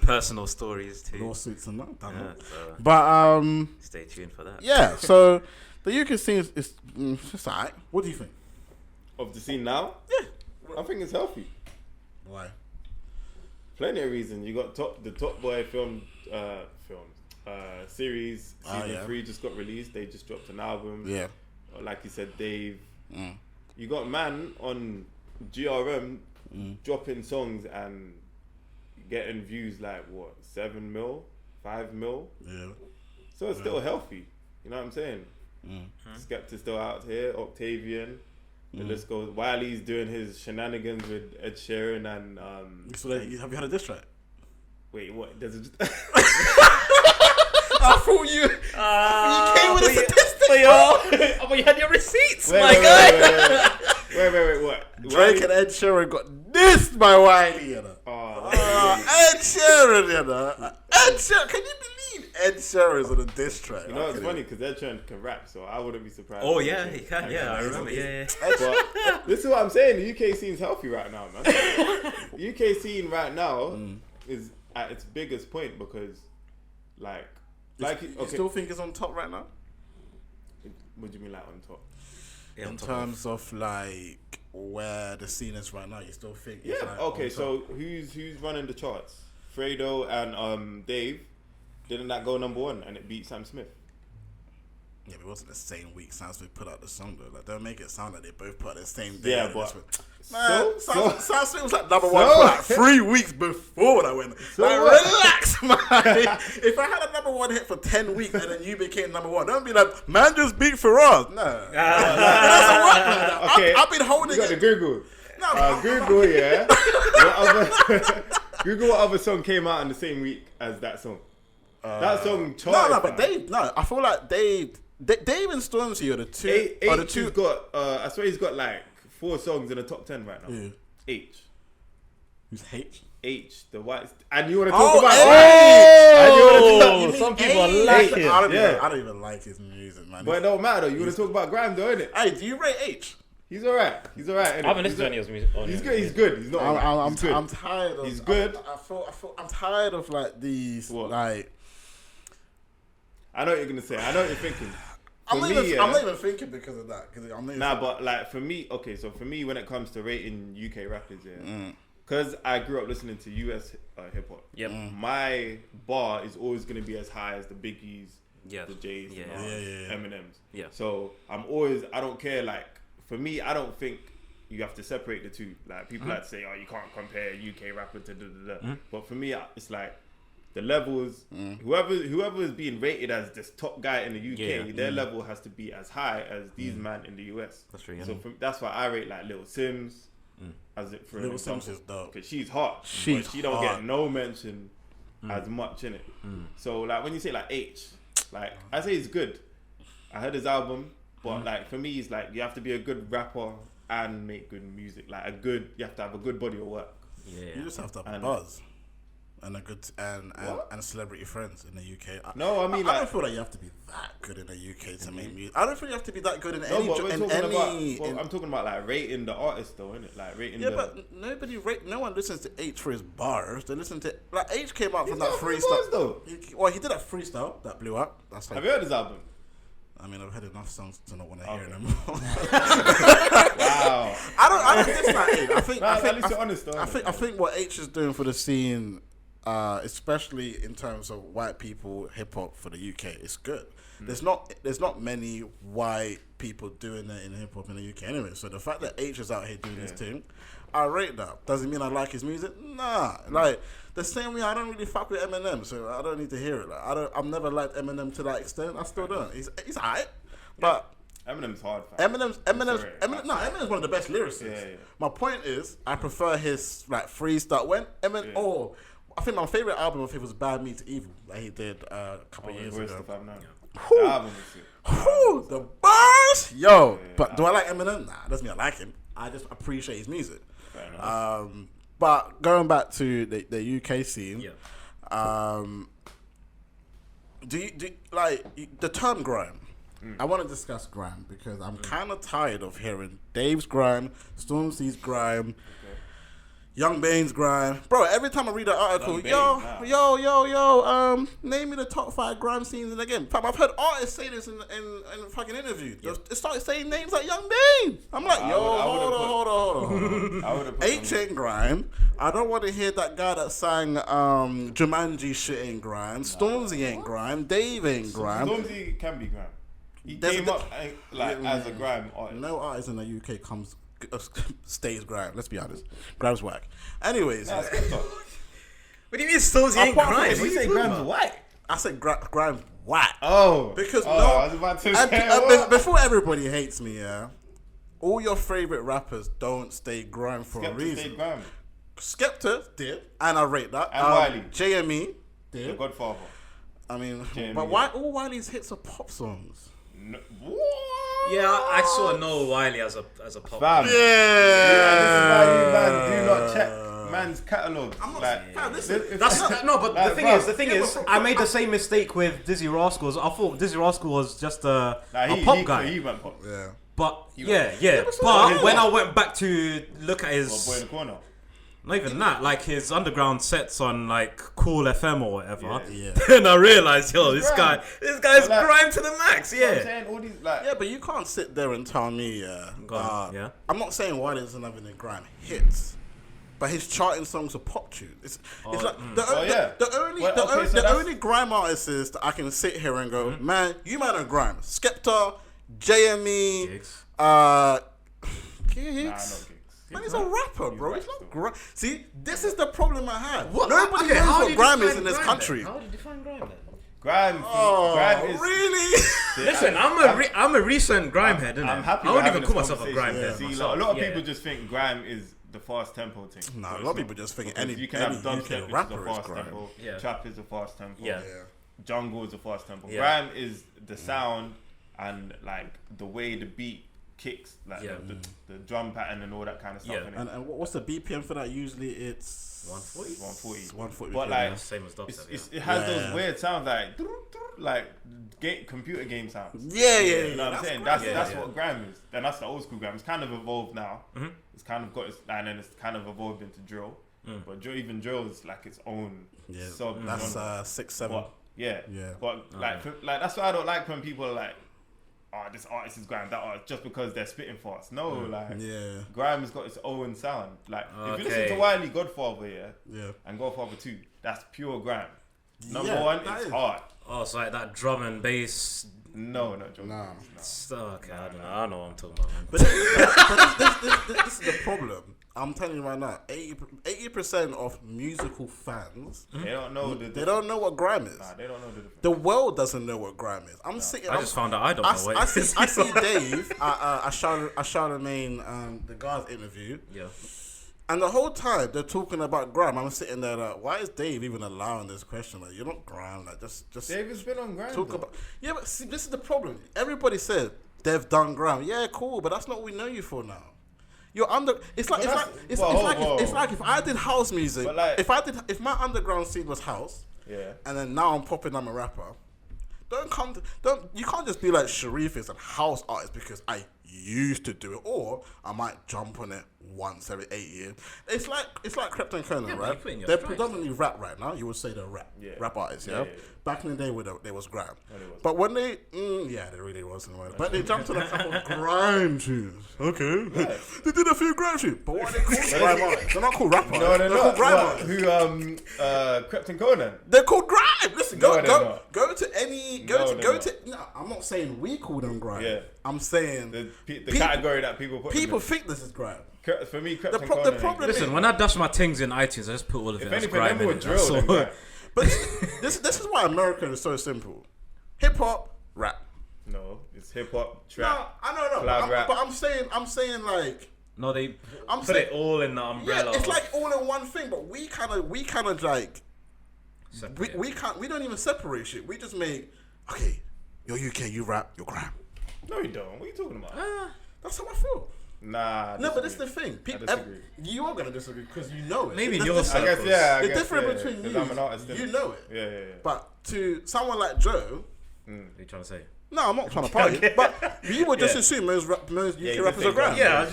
Personal stories too, lawsuits and that. So but stay tuned for that. Yeah. So the UK scene is it's alright. What do you think of the scene now? Yeah, I think it's healthy. Why? Plenty of reasons. You got the Top Boy series season 3 just got released. They just dropped an album. Yeah. Like you said, Dave. You got man on GRM dropping songs and getting views like what 7 mil, 5 mil. Yeah. So it's still healthy. You know what I'm saying? Skepta's still out here. Octavian. The list goes. Wiley's doing his shenanigans with Ed Sheeran and. So have you had a diss track? Wait, what? There's a. I thought you came with a statistic. But you had your receipts, my guy. Wait, what? Drake and Ed Sheeran got dissed by Wiley, you know. Ed Sheeran, you know. Ed Sheeran, can you believe Ed Sheeran's on a diss track? You know, it's funny because Ed Sheeran can rap, so I wouldn't be surprised. Oh, yeah, he can. Yeah, I remember. Yeah. But this is what I'm saying. The UK scene's healthy right now, man. The UK scene right now is at its biggest point because, you still think it's on top right now? What do you mean, like on top? In terms of like where the scene is right now, you still think? Yeah. It's like Okay. on So top? who's running the charts? Fredo and Dave. Didn't that go number 1 and it beat Sam Smith? Yeah, but it wasn't the same week Sam Smith put out the song though. Like, don't make it sound like they both put out the same day. Yeah, and but man, so- Sam Smith was like number 1 for like 3 weeks before that went. So like, what? relax, man. If I had a number 1 hit for 10 weeks and then you became number 1, don't be like, man, just beat Firahs. No, it doesn't work like that. Okay, I've been holding you got it. to Google. No, Google, yeah. What other, Google what other song came out in the same week as that song. That song charted. No, but I feel like Dave and Stormzy are the two. H got, I swear he's got like 4 songs in the top 10 right now. Yeah. H. Who's H? H, the white. And you want to talk about Oh, some people like it. I don't even like his music, man. But it don't matter though. You want to talk about Grime though, innit? Hey, do you rate H? He's alright. I haven't listened to any of his music. He's good. He's good. He's not. I'm He's good. I'm tired of. He's good. I'm tired of like these What? like. I know what you're gonna say. I know what you're thinking. I'm For not, me, I'm not even thinking because of that. Because I'm not. Nah, but like for me, okay. So for me, when it comes to rating UK rappers, because I grew up listening to US hip hop. Yep. My bar is always gonna be as high as the Biggies, Yeah. the J's, Yeah. Eminems. Yeah. So I'm always. I don't care. Like for me, I don't think you have to separate the two. Like people like to say, oh, you can't compare UK rapper to da da da. But for me, it's like the levels. Whoever is being rated as this top guy in the UK, their level has to be as high as these man in the US. That's true. Yeah. So that's why I rate like Little Sims. As it for Little example, Sims is dope. because she's hot. She's but she don't hot. get no mention as much in it. So like when you say like H, like I say he's good. I heard his album, but like for me, it's like you have to be a good rapper and make good music. Like you have to have a good body of work. Yeah. You just have to have a And- buzz and a good and celebrity friends in the UK. No, I mean, I like- don't feel like you have to be that good in the UK to make music. I don't think you have to be that good in No, any. but we're in talking any. about. I'm talking about like rating the artist though, innit? Like rating Yeah, the. but no one listens to H for his bars. They listen to like H came out from He's that got bars, freestyle. though. He did that freestyle that blew up. That's like. Have you heard his album? I mean, I've heard enough songs to not want to hear Okay. them. Wow. I don't dislike H. I think. Nah, I at think. least you're honest though. I think what H is doing for the scene, especially in terms of white people hip hop for the UK, is good. There's not many white people doing that in hip hop in the UK anyway. So the fact that H is out here doing his thing, I rate that. Doesn't mean I like his music. Nah, like the same way I don't really fuck with Eminem, so I don't need to hear it. Like I've never liked Eminem to that extent. I still don't. He's alright, but. Eminem's hard. Fam. Eminem's one of the best lyricists. Yeah. My point is, I prefer his like freestyle. When Eminem, I think my favorite album of his was Bad Meets Evil that he did a couple of years ago. The album was sick. Whew, the bars, yo. But do I like Eminem? Nah, doesn't mean I like him. I just appreciate his music. Fair enough. But going back to the UK scene, do you like the term grime? I want to discuss grime because I'm kind of tired of hearing Dave's grime, Stormzy's grime, Young Bane's grime. Bro, every time I read an article, name me the top 5 grime scenes in the game. Fam, I've heard artists say this in fucking interviews. They started saying names like Young Bane. I'm like, hold on. H ain't grime. I don't want to hear that guy that sang Jumanji shit ain't grime. Stormzy ain't grime. Dave ain't grime. Stormzy can be grime. He There's came a- up as a grime artist. No artist in the UK stays grime. Let's be honest. Grime's whack. Anyways, What do you mean Stormzy ain't Apart from grime? this, What are you say talking grime's about? white? I said Grime's whack. Because I was about to say, what? before everybody hates me, all your favorite rappers don't stay grime for a Skepta reason. stayed grime. Skepta did, and I rate that. And Wiley. JME The did. Godfather. I mean, JME, but why all Wiley's hits are pop songs? No. Yeah, I sort of know Wiley as a pop. Fam. Yeah. Man, do not check man's catalogue. The thing is, I made the same mistake with Dizzy Rascals. I thought Dizzy Rascal was just a pop guy. He went pop. Yeah. But but when I went back to look at Boy in his, the corner. Not even that, like his underground sets on like Cool FM or whatever. Yeah. Then I realized, yo, this guy's like, grime to the max. Yeah. I'm saying all these like. Yeah, but you can't sit there and tell me, Go on, yeah. I'm not saying why doesn't have any grime hits, but his charting songs are pop tunes. It's like the only grime artists that I can sit here and go, man, you man are grime. Skepta, JME, Gigs. Man, he's a rapper, bro. He's not grime. See, this is the problem I have. Nobody knows what grime is in this country. How do you define grime then? Grime is really? Listen, I'm a recent grime head, innit? I'm happy. I wouldn't even call myself a grime head. See, like, a lot of people just think grime is the fast tempo thing. No, a lot of people just think any you can have dubstep, UK rapper is a is fast grime. tempo. Yeah. Trap is a fast tempo. Yeah. Jungle is a fast tempo. Yeah. Grime is the sound and like the way the beat kicks, like the drum pattern and all that kind of stuff. Yeah. And what's the BPM for that? Usually it's 140. 140. But like, same as dubstep. it has those weird sounds like computer game sounds. Yeah. You know what I'm saying? That's Yeah. what grime is. And that's the old school grime. It's kind of evolved now. It's kind of got its, and then it's kind of evolved into drill. But even drill is like its own sub. That's 6ix9ine. But, yeah. But like that's why I don't like when people are like, oh, this artist is grime, that artist, just because they're spitting fast. No, grime has got its own sound. Like if you listen to Wiley Godfather, and Godfather 2, that's pure grime. Number one, it's hard. Oh, it's like that drum and bass. No, not drum. Nah. Okay, I don't know. I don't know what I'm talking about, man. But this is the problem. I'm telling you right now, 80% of musical fans, they don't know they don't know what grime is. Nah, they don't know the difference. The world doesn't know what grime is. I just found out I don't know what it is. I see Dave at Charlemagne, the Guards interview. Yeah. And the whole time they're talking about grime, I'm sitting there like, why is Dave even allowing this question? Like, you're not grime. Like, just David's been on grime. Talk about. Yeah, but see, this is the problem. Everybody says they've done grime. Yeah, cool, but that's not what we know you for now. You're under. It's like if I did house music. But like, if my underground scene was house. Yeah. And then now I'm popping. I'm a rapper. You can't just be like Sharif is a house artist because I used to do it, or I might jump on it once every 8 years. It's like Krypton, right? They're predominantly rap right now. You would say they're rap artists, yeah? Back in the day, there was grime. But when they, there really wasn't. But they jumped on a couple of grime tunes. Okay. They did a few grime tunes. But what are they called? Grime artists. They're not called rap artists. No, they're not. Called grime artists. Who, Krypton Conan? They're called grime. Listen, go to any, no, I'm not saying we call them grime. Yeah. I'm saying the category that people put. People think this is grime. For me, Krypton Conan. The problem Listen, when I dash my things in iTunes, I just put all of it as grime in it. Drill, grime. But this is why America is so simple. Hip hop, rap. No, it's hip hop, trap. No, I don't know. But I'm saying like. No, they put it all in the umbrella. Yeah, it's like all in one thing. But we kind of like. We don't even separate shit. We just make you're UK, you rap, you're grime. No, you don't. What are you talking about? That's how I feel. Nah. No, but that's the thing. You are gonna disagree because you know it. Maybe in your circles. I guess, the difference between you, I'm an artist, you know it. Yeah. But to someone like Joe, what are you trying to say? No, I'm not trying to party. But you would just assume most UK rappers are grime. I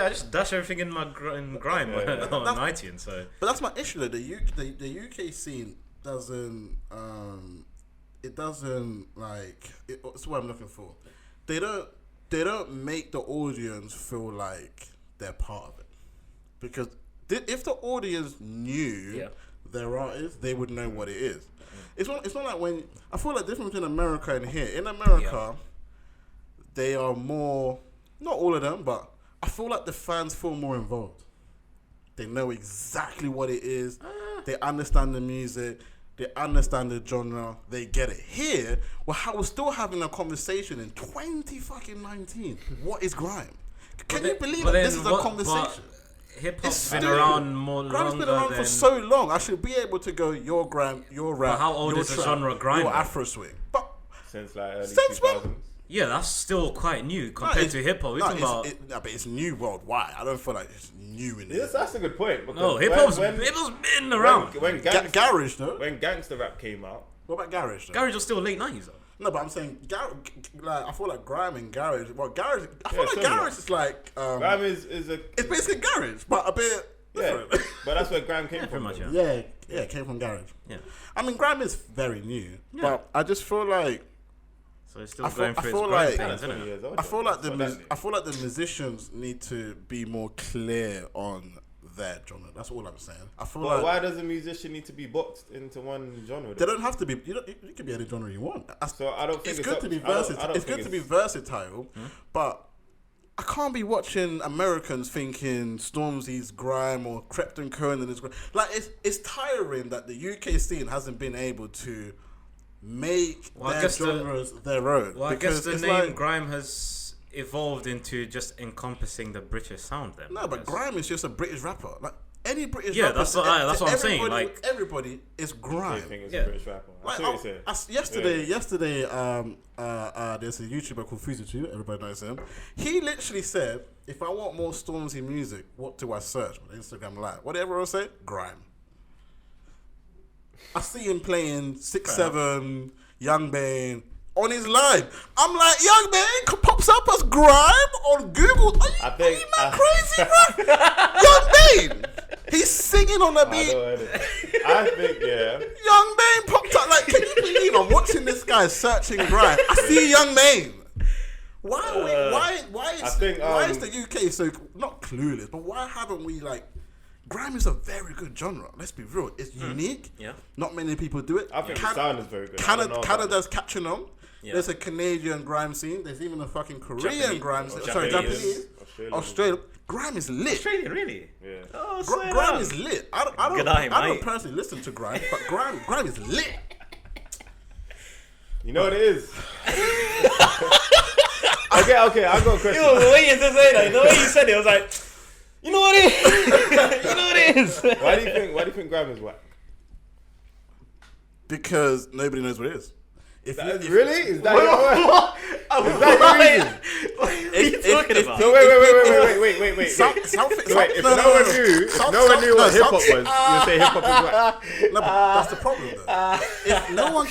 just dash everything in my grime on iTunes. So. But that's my issue. Though. The UK scene doesn't. It doesn't like. It's what I'm looking for. They don't make the audience feel like they're part of it, because if the audience knew their artist, they would know what it is. It's not like when I feel like different between America and here. In America, they are more, not all of them, but I feel like the fans feel more involved. They know exactly what it is. They understand the music. They understand the genre. They get it. Here, we're still having a conversation in 2019. What is grime? Can you believe that this is a conversation? Hip hop's been around more longer. Grime's been around for so long. I should be able to go, your grime, your rap, but how old is the genre grime? Your Afro swing. But since like early 2000s. Yeah, that's still quite new compared to hip hop. But it's new worldwide. I don't feel like it's new in this. That's a good point. No, hip hop's been around. Garage though. When gangster rap came out. What about garage? Garage was still late 90s though. No, but I'm saying I feel like grime and garage. Well, garage. I feel like garage is like. Grime is It's basically garage, but a bit Yeah, but that's where grime came from. Pretty much, Yeah, it came from garage. Yeah. I mean, grime is very new, but I just feel like so it's still going through its grime pains, isn't it? I feel like the musicians need to be more clear on their genre. That's all I'm saying. I feel like why does a musician need to be boxed into one genre? They don't have to be. You can be any genre you want. So I don't think it's good to be versatile. It's good to be versatile, but I can't be watching Americans thinking Stormzy's grime or Krypton Conan is grime. Like it's tiring that the UK scene hasn't been able to make their genres their own. Well, I guess the name grime has evolved into just encompassing the British sound. Then no, but grime is just a British rapper. Like any British rapper. Yeah, that's what I'm saying. Like everybody is grime. Think it's a British rapper. Yesterday, there's a YouTuber called Fuzu2, everybody knows him. He literally said, if I want more Stormzy music, what do I search on Instagram Live? What did everyone say? Grime. I see him playing 6ix9ine, Young Bane on his live. I'm like, Young Bane pops up as grime on Google. Are you crazy, bro? Young Bane. He's singing on the beat. I think, yeah. Young Bane popped up. Like, can you believe I'm watching this guy searching grime? I see Young Bane. Why is the UK so not clueless? But why haven't we grime is a very good genre. Let's be real. It's unique. Yeah. Not many people do it. I think the sound is very good. Canada's catching on. Yeah. There's a Canadian grime scene. There's even a fucking Korean grime scene. Sorry, Japanese. Australia. Grime is lit. Australia, really? Yeah. Oh, grime is lit. I don't personally listen to grime, but grime is lit. You know what it is? Okay, I've got a question. You were waiting to say that. The way you said it, I was like, you know what it is? You know what it is? Why do you think grime is whack? Because nobody knows what it is. Really? Is that your reason? What are you talking about? So wait. If no one knew what hip hop was, you'd say hip hop is whack. No, but that's the problem though. If no one,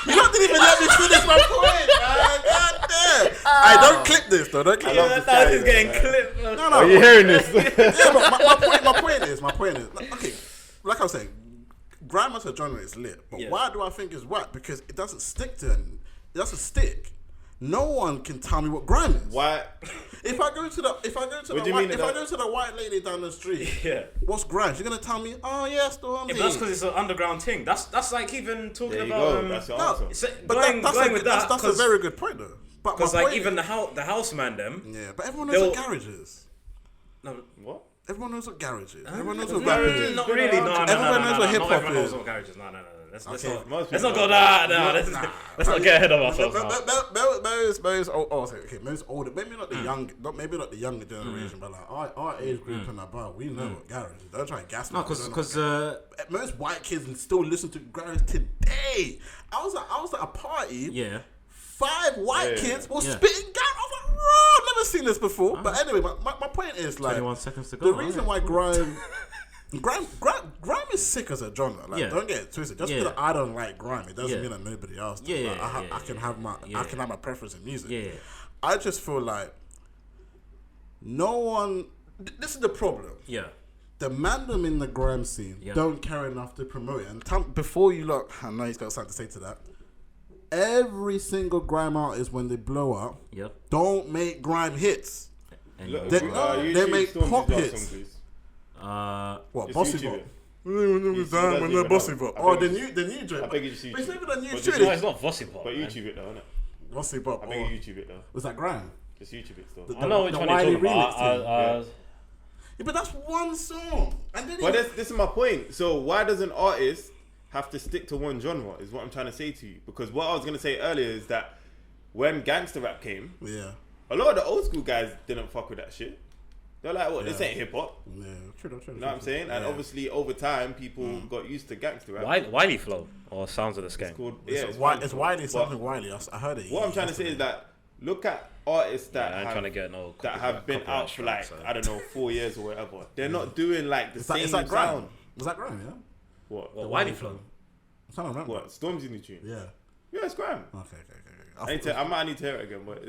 you didn't even let me finish my point, man. God damn. I don't clip this though. Don't clip this. This is getting clipped. No. Are you hearing this? Yeah, but my point is, okay, like I was saying, grime as a genre is lit, but why do I think it's whack? Because it doesn't stick to it. It doesn't stick. No one can tell me what grime is. Why? If I go to the white lady down the street, what's grime? She's gonna tell me, oh yes, Stormzy. Yeah, but that's because it's an underground thing. That's like even talking about. That's your answer. That's a very good point though. Because even the house man them. Yeah, but everyone knows what garage is. No, what? Everyone knows what garage is. Everyone knows what rap is. Not really. No. Everyone knows what hip hop is. Everyone knows what garage is. No. Let's not go that. Let's not get ahead of ourselves. Most older, maybe not the younger generation, but like our age group and above, we know what garage is. Don't try and gas me. No, because most white kids still listen to garage today. I was at a party. Yeah. 5 white kids were spitting garage. I was like, bro, I've never seen this before. But anyway, my point is 21 seconds to go. The reason why grime is sick as a genre. Like, don't get it twisted. Just because I don't like grime, it doesn't mean that nobody else does. I can have my preference in music. Yeah. I just feel like no one. This is the problem. Yeah. The mandem in the grime scene don't care enough to promote it. And before you look, I know he's got something to say to that. Every single grime artist, when they blow up, don't make grime hits. They make pop hits. What, Bossy Bop? When they're Bossy Bop. Oh, the new joint. I think it's YouTube. It's not even a new tune. No, it's not Bossy Bop. But YouTube it though, isn't it? Bossy Bop. I think you YouTube it though. Was that grime? Just YouTube it still. I know which one you're talking about. Yeah, but that's one song. But this is my point. So why does an artist have to stick to one genre is what I'm trying to say to you. Because what I was going to say earlier is that when gangster rap came, a lot of the old school guys didn't fuck with that shit. They're like, what, this ain't hip hop. Yeah, true. You know what I'm saying? Yeah. And obviously over time, people got used to gangster rap. Wiley Flow or Sounds of the Skeng. It's Wiley, something Wiley. I heard it. What I'm trying to say is that look at artists that have been out for like, I don't know, 4 years or whatever. They're not doing like the same sound. Was that grime, yeah? What? Wiley Flow? I don't remember. What? Stormzy new tune? Yeah. Yeah, it's grime. Okay. I might need to hear it again, but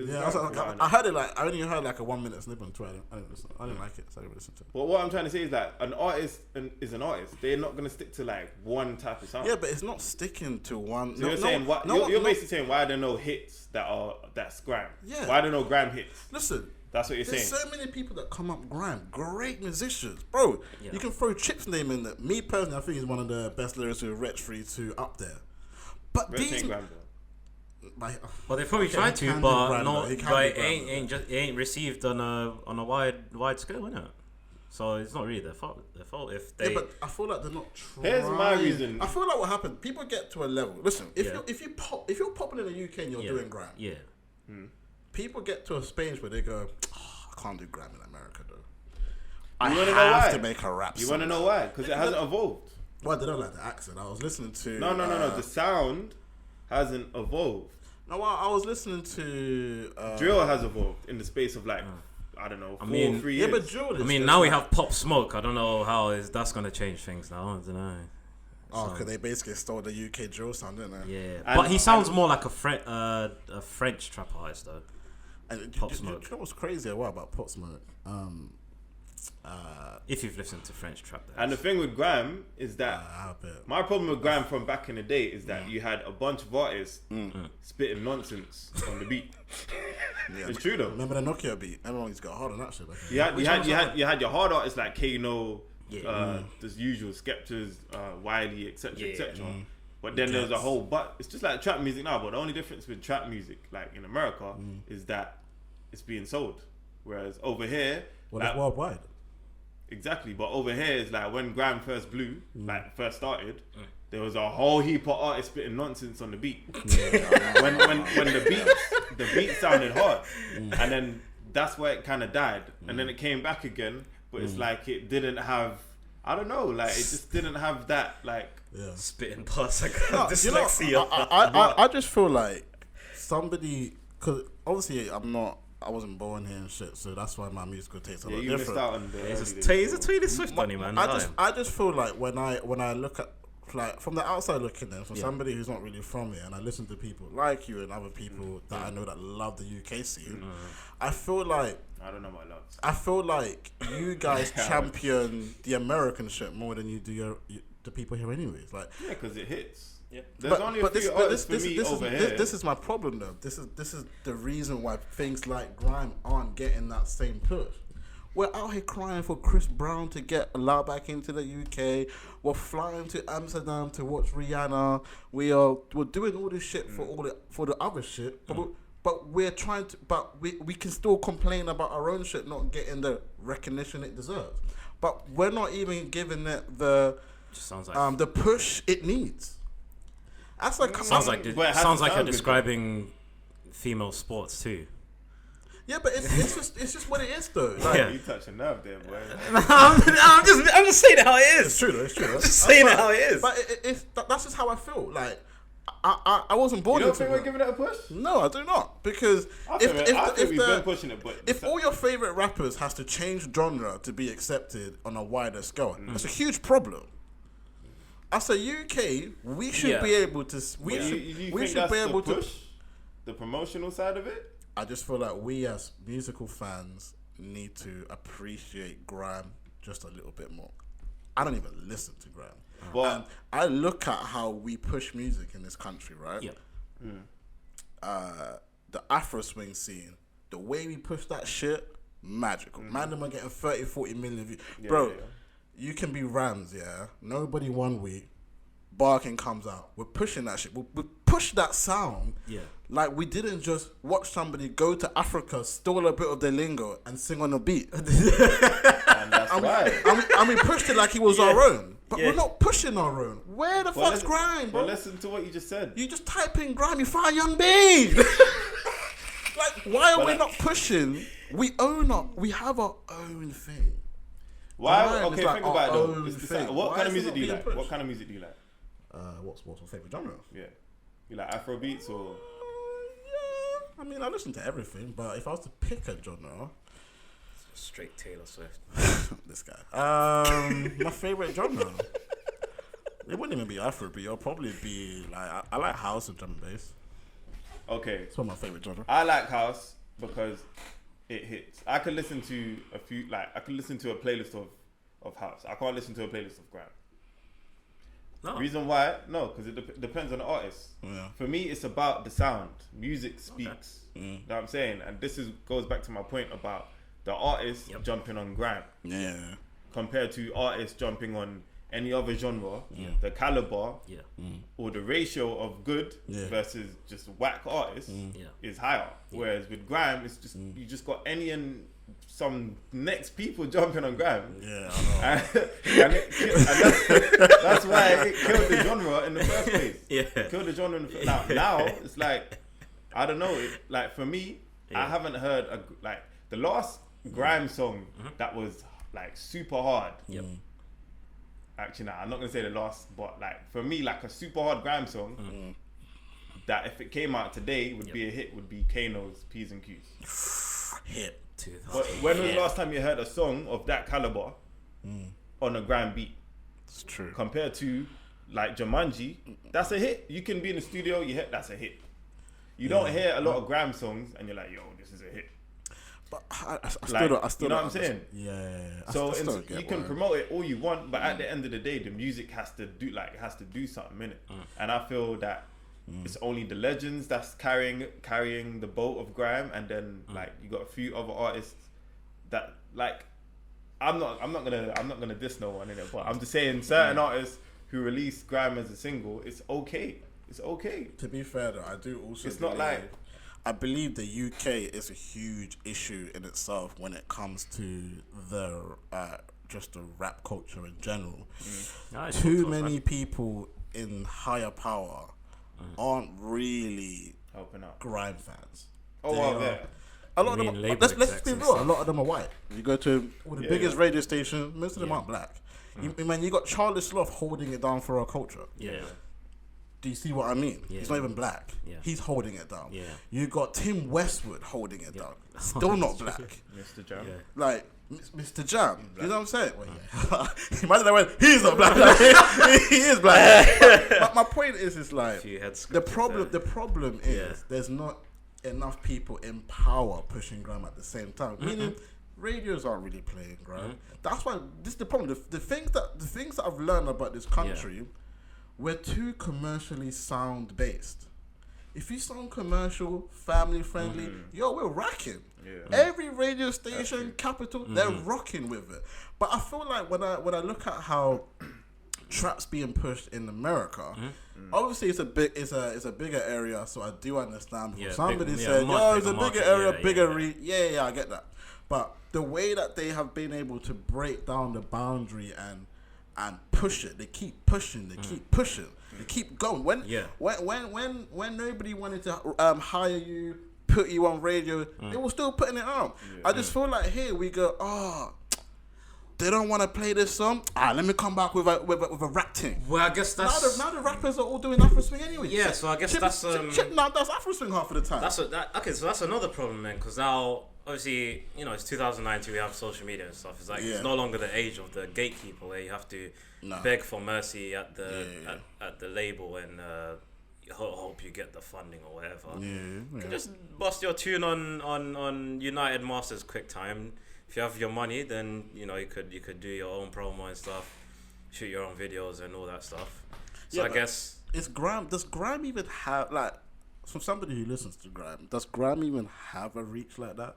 I heard it I only heard a 1 minute snip on Twitter. I didn't like it, so I didn't listen to it. But what I'm trying to say is that an artist is an artist. They're not gonna stick to one type of sound. Yeah, but it's not sticking to one. So you're basically saying why are there no hits that's grime? Yeah. Why are there no grime hits? Listen. That's what you're There's saying. so many people that come up grime, great musicians, bro. Yeah. You can throw Chip's name in there. Me personally, I think he's one of the best lyricists with Wretch Free to up there. But Wretch ain't grime though. Well, they probably tried to, but it ain't received on a wide scale, innit? So it's not really their fault. If they. Yeah, but I feel like they're not trying. Here's my reason. I feel like what happened. People get to a level. Listen, if you're popular in the UK and you're doing grime. Yeah. People get to a stage where they go, I can't do grime in America though. I have to make a rap song. You want to know why? Because it hasn't evolved. Well, they don't like the accent. I was listening to... No. The sound hasn't evolved. No, I was listening to... drill has evolved in the space of I don't know, 3 years. Yeah, but drill is... now we have Pop Smoke. I don't know how that's going to change things now. I don't know. Oh, because they basically stole the UK drill sound, didn't they? Yeah. But he sounds more like a French trap artist, though. And Pop Smoke. Do you know what's crazy about Pop Smoke? If you've listened to French trap, and the thing with grime is that my problem with grime from back in the day is that you had a bunch of artists spitting nonsense on the beat. It's true though. Remember the Nokia beat? Everyone's got hard on that shit. You had your hard artists like Kano, the usual Skeptors, Wiley, etc. But then there's a whole it's just like trap music now. But the only difference with trap music, like in America, is that it's being sold, whereas over here, it's worldwide. Exactly, but over here is when grime first first started, there was a whole heap of artists spitting nonsense on the beat. when the beat sounded hard, and then that's where it kind of died, and then it came back again. But it's it didn't have, I don't know, it just didn't have that spitting past dyslexia. I just feel like somebody, because obviously I wasn't born here and shit, so that's why my musical taste a lot different. Missed out on the he's a Tweety Swift bunny, man. I just feel like when I look at from the outside looking in, from somebody who's not really from here, and I listen to people like you and other people that I know that love the UK scene, I feel like I don't know about love. I feel like you guys champion the American shit more than you do the people here, anyways. Because it hits. Yeah. There's only a few artists for me over here. This is my problem though. This is the reason why things like grime aren't getting that same push. We're out here crying for Chris Brown to get allowed back into the UK. We're flying to Amsterdam to watch Rihanna. We're doing all this shit for the other shit, but we're trying to. But we can still complain about our own shit not getting the recognition it deserves. But we're not even giving it the push it needs. That's sounds like you're describing female sports too. Yeah, but it's just what it is though. You touch a nerve there, boy. I'm just saying it how it is. It's true though. It's true. I'm just saying it how it is. But that's just how I feel. I wasn't born. You don't think we're giving it a push? No, I do not. Because we've been pushing it, but if all your favorite rappers has to change genre to be accepted on a wider scale, that's a huge problem. As a UK, we should be able to. We should be able to push the promotional side of it. I just feel like we as musical fans need to appreciate grime just a little bit more. I don't even listen to grime, but I look at how we push music in this country, right? Yeah. The Afro swing scene, the way we push that shit, magical. Man, them are getting 30, 40 million views, bro. Yeah. You can be Rams, yeah. Nobody 1 week. Barking comes out. We're pushing that shit. We push that sound. Yeah. Like we didn't just watch somebody go to Africa, steal a bit of their lingo, and sing on a beat. And that's and we pushed it like it was our own. But we're not pushing our own. Where the fuck's grime, bro? But listen to what you just said. You just type in grime, you find Young B. Why are we not pushing? We have our own thing. Why? Okay, think about it though. What kind of music do you like? What kind of music do you like? What's your favorite genre? Yeah, you like Afro beats or? Yeah, I mean I listen to everything, but if I was to pick a genre, straight Taylor Swift. This guy. My favorite genre. It wouldn't even be Afrobeat. It'll probably be I like house and drum and bass. Okay. It's one of my favorite genres. I like house because it hits. I could listen to a few, like I could listen to a playlist of house. I can't listen to a playlist of grime. No. Reason why? No, because it depends on the artist. Yeah. For me, it's about the sound. Music speaks. Okay. You know what I'm saying? And this goes back to my point about the artist jumping on grime. Yeah. Compared to artists jumping on any other genre, the caliber or the ratio of good versus just whack artists is higher. Whereas with grime, it's just you just got any and some next people jumping on grime. Yeah, I know. and that's why it killed the genre in the first place. Yeah. Killed the genre in the first Now it's like, I don't know, like for me, I haven't heard like the last grime song that was like super hard. Yep. Actually, nah, I'm not gonna say the last, but like for me, like a super hard grime song that if it came out today would be a hit would be Kano's P's and Q's. Hit. But when was the last time you heard a song of that caliber on a grime beat? It's true. Compared to like Jumanji, that's a hit. You can be in the studio, you hit, that's a hit. You don't hear a lot of grime songs and you're like, yo, this is a hit. But I still Like, don't. I still you know don't what I'm saying? Yeah. So you can promote it all you want, but at the end of the day, the music has to do something in it. And I feel that it's only the legends that's carrying the boat of grime, and then like you got a few other artists that like I'm not gonna diss no one in it, but I'm just saying certain artists who release grime as a single, it's okay. It's okay. To be fair though, I do also. It's not like. I believe the UK is a huge issue in itself when it comes to the just the rap culture in general. Too many people in higher power aren't really helping out grime fans. Oh, well, yeah. A lot of them. Let's be real. A lot of them are white. You go to all the biggest radio stations. Most of them aren't black. You got Charlie Sloth holding it down for our culture. Yeah. Do you see what I mean? Yeah. He's not even black. Yeah. He's holding it down. Yeah. You got Tim Westwood holding it down. Still not black. Mr. Jam. Yeah. Like Mr. Jam. You know what I'm saying? Well, imagine I went, he's not black. he is black. But my point is like the problem is there's not enough people in power pushing grime at the same time. Meaning radios aren't really playing grime. That's why this is the problem. The things that I've learned about this country. We're too commercially sound based. If you sound commercial, family friendly, we're rocking. Yeah. Every radio station, Capital, they're rocking with it. But I feel like when I look at how trap's being pushed in America, obviously it's a bigger area, so I do understand. Somebody said, it's a bigger area, bigger reach. Yeah, I get that. But the way that they have been able to break down the boundary and push it. They keep pushing. They keep going. When nobody wanted to hire you, put you on radio, they were still putting it out. I just feel like here we go. They don't want to play this song. Let me come back with a rap thing. Well, I guess that's now the rappers are all doing Afro swing anyway. Yeah, so I guess that's now that's Afro swing half of the time. So that's another problem then, because now. Obviously, it's 2019. We have social media and stuff. It's like it's no longer the age of the gatekeeper where you have to beg for mercy at the at the label and hope you get the funding or whatever. You can just bust your tune on United Masters QuickTime. If you have your money, then you could do your own promo and stuff, shoot your own videos and all that stuff. So I guess it's grime. Does grime even have from somebody who listens to grime? Does grime even have a reach like that?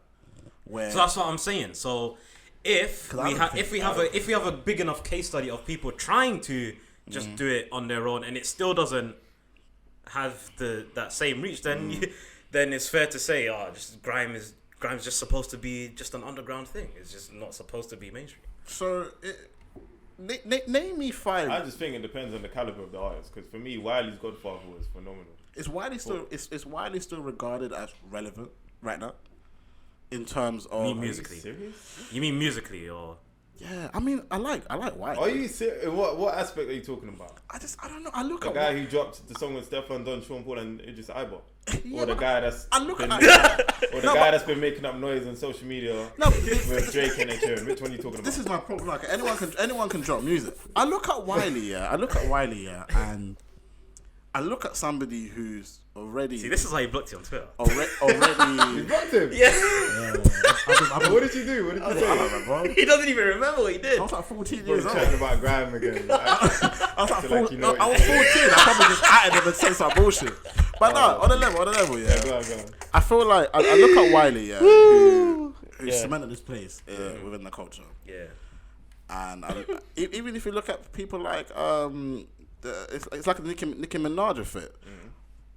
So that's what I'm saying. So if we have a big enough case study of people trying to just do it on their own and it still doesn't have that same reach, then then it's fair to say, just grime's just supposed to be just an underground thing. It's just not supposed to be mainstream. So name me 5. I just think it depends on the caliber of the artist. Because for me, Wiley's Godfather was phenomenal. Is Wiley still regarded as relevant right now? In terms of... You mean musically? You mean musically or... Yeah, I mean, I like Wiley. Are you serious? What aspect are you talking about? I don't know. I look at... The guy who dropped the song with Stefan Don, Sean Paul and Idris Elba? Or the guy that's... that's been making up noise on social media with Drake and Ed. Which one are you talking about? This is my problem. Like, anyone can drop music. I look at Wiley, and I look at somebody who's already. See, this is how you blocked you on Twitter. Already. You blocked him? Yeah. What did you do? What did you say? I don't remember. He doesn't even remember what he did. I was like 14 You're years old. chatting about Grime again. I was like, like, you know I was 14. I probably just added him and said some bullshit. But no, on the level, yeah. Go on. I feel like I look at Wiley, yeah, who cemented this place within the culture. Yeah. And even if you look at people like it's like a Nicki Minaj effect.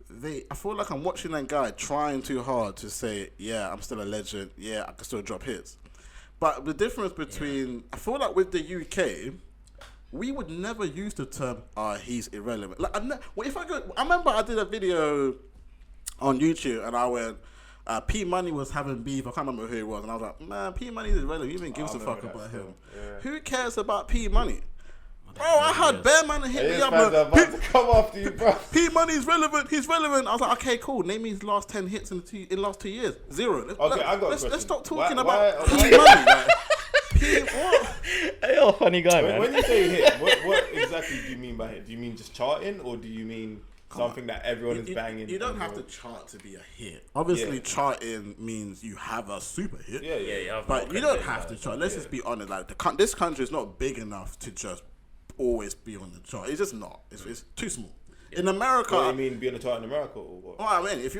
I feel like I'm watching that guy trying too hard to say, yeah, I'm still a legend. Yeah, I can still drop hits. But the difference between, I feel like with the UK, we would never use the term, he's irrelevant. Like, I remember I did a video on YouTube and I went, P Money was having beef. I can't remember who it was. And I was like, man, P Money is irrelevant. You even gives a fuck about him. Yeah. Who cares about P Money? Bro, I had Bear Man hit me up. About to come after you, bro. P Money's relevant. He's relevant. I was like, okay, cool. Name me his last 10 hits in the last 2 years. 0. Let's stop talking about P Money. Like, P what? Hey, you're a funny guy, man. When you say hit, what exactly do you mean by hit? Do you mean just charting, or do you mean something that everyone is banging? You don't have to chart to be a hit. Obviously, charting means you have a super hit. Yeah. But you don't have to chart. Let's just be honest. Like this country is not big enough to just always be on the chart. It's just not. It's too small. Yeah. In America, what do you mean be on the chart in America, or what? Well, I mean, if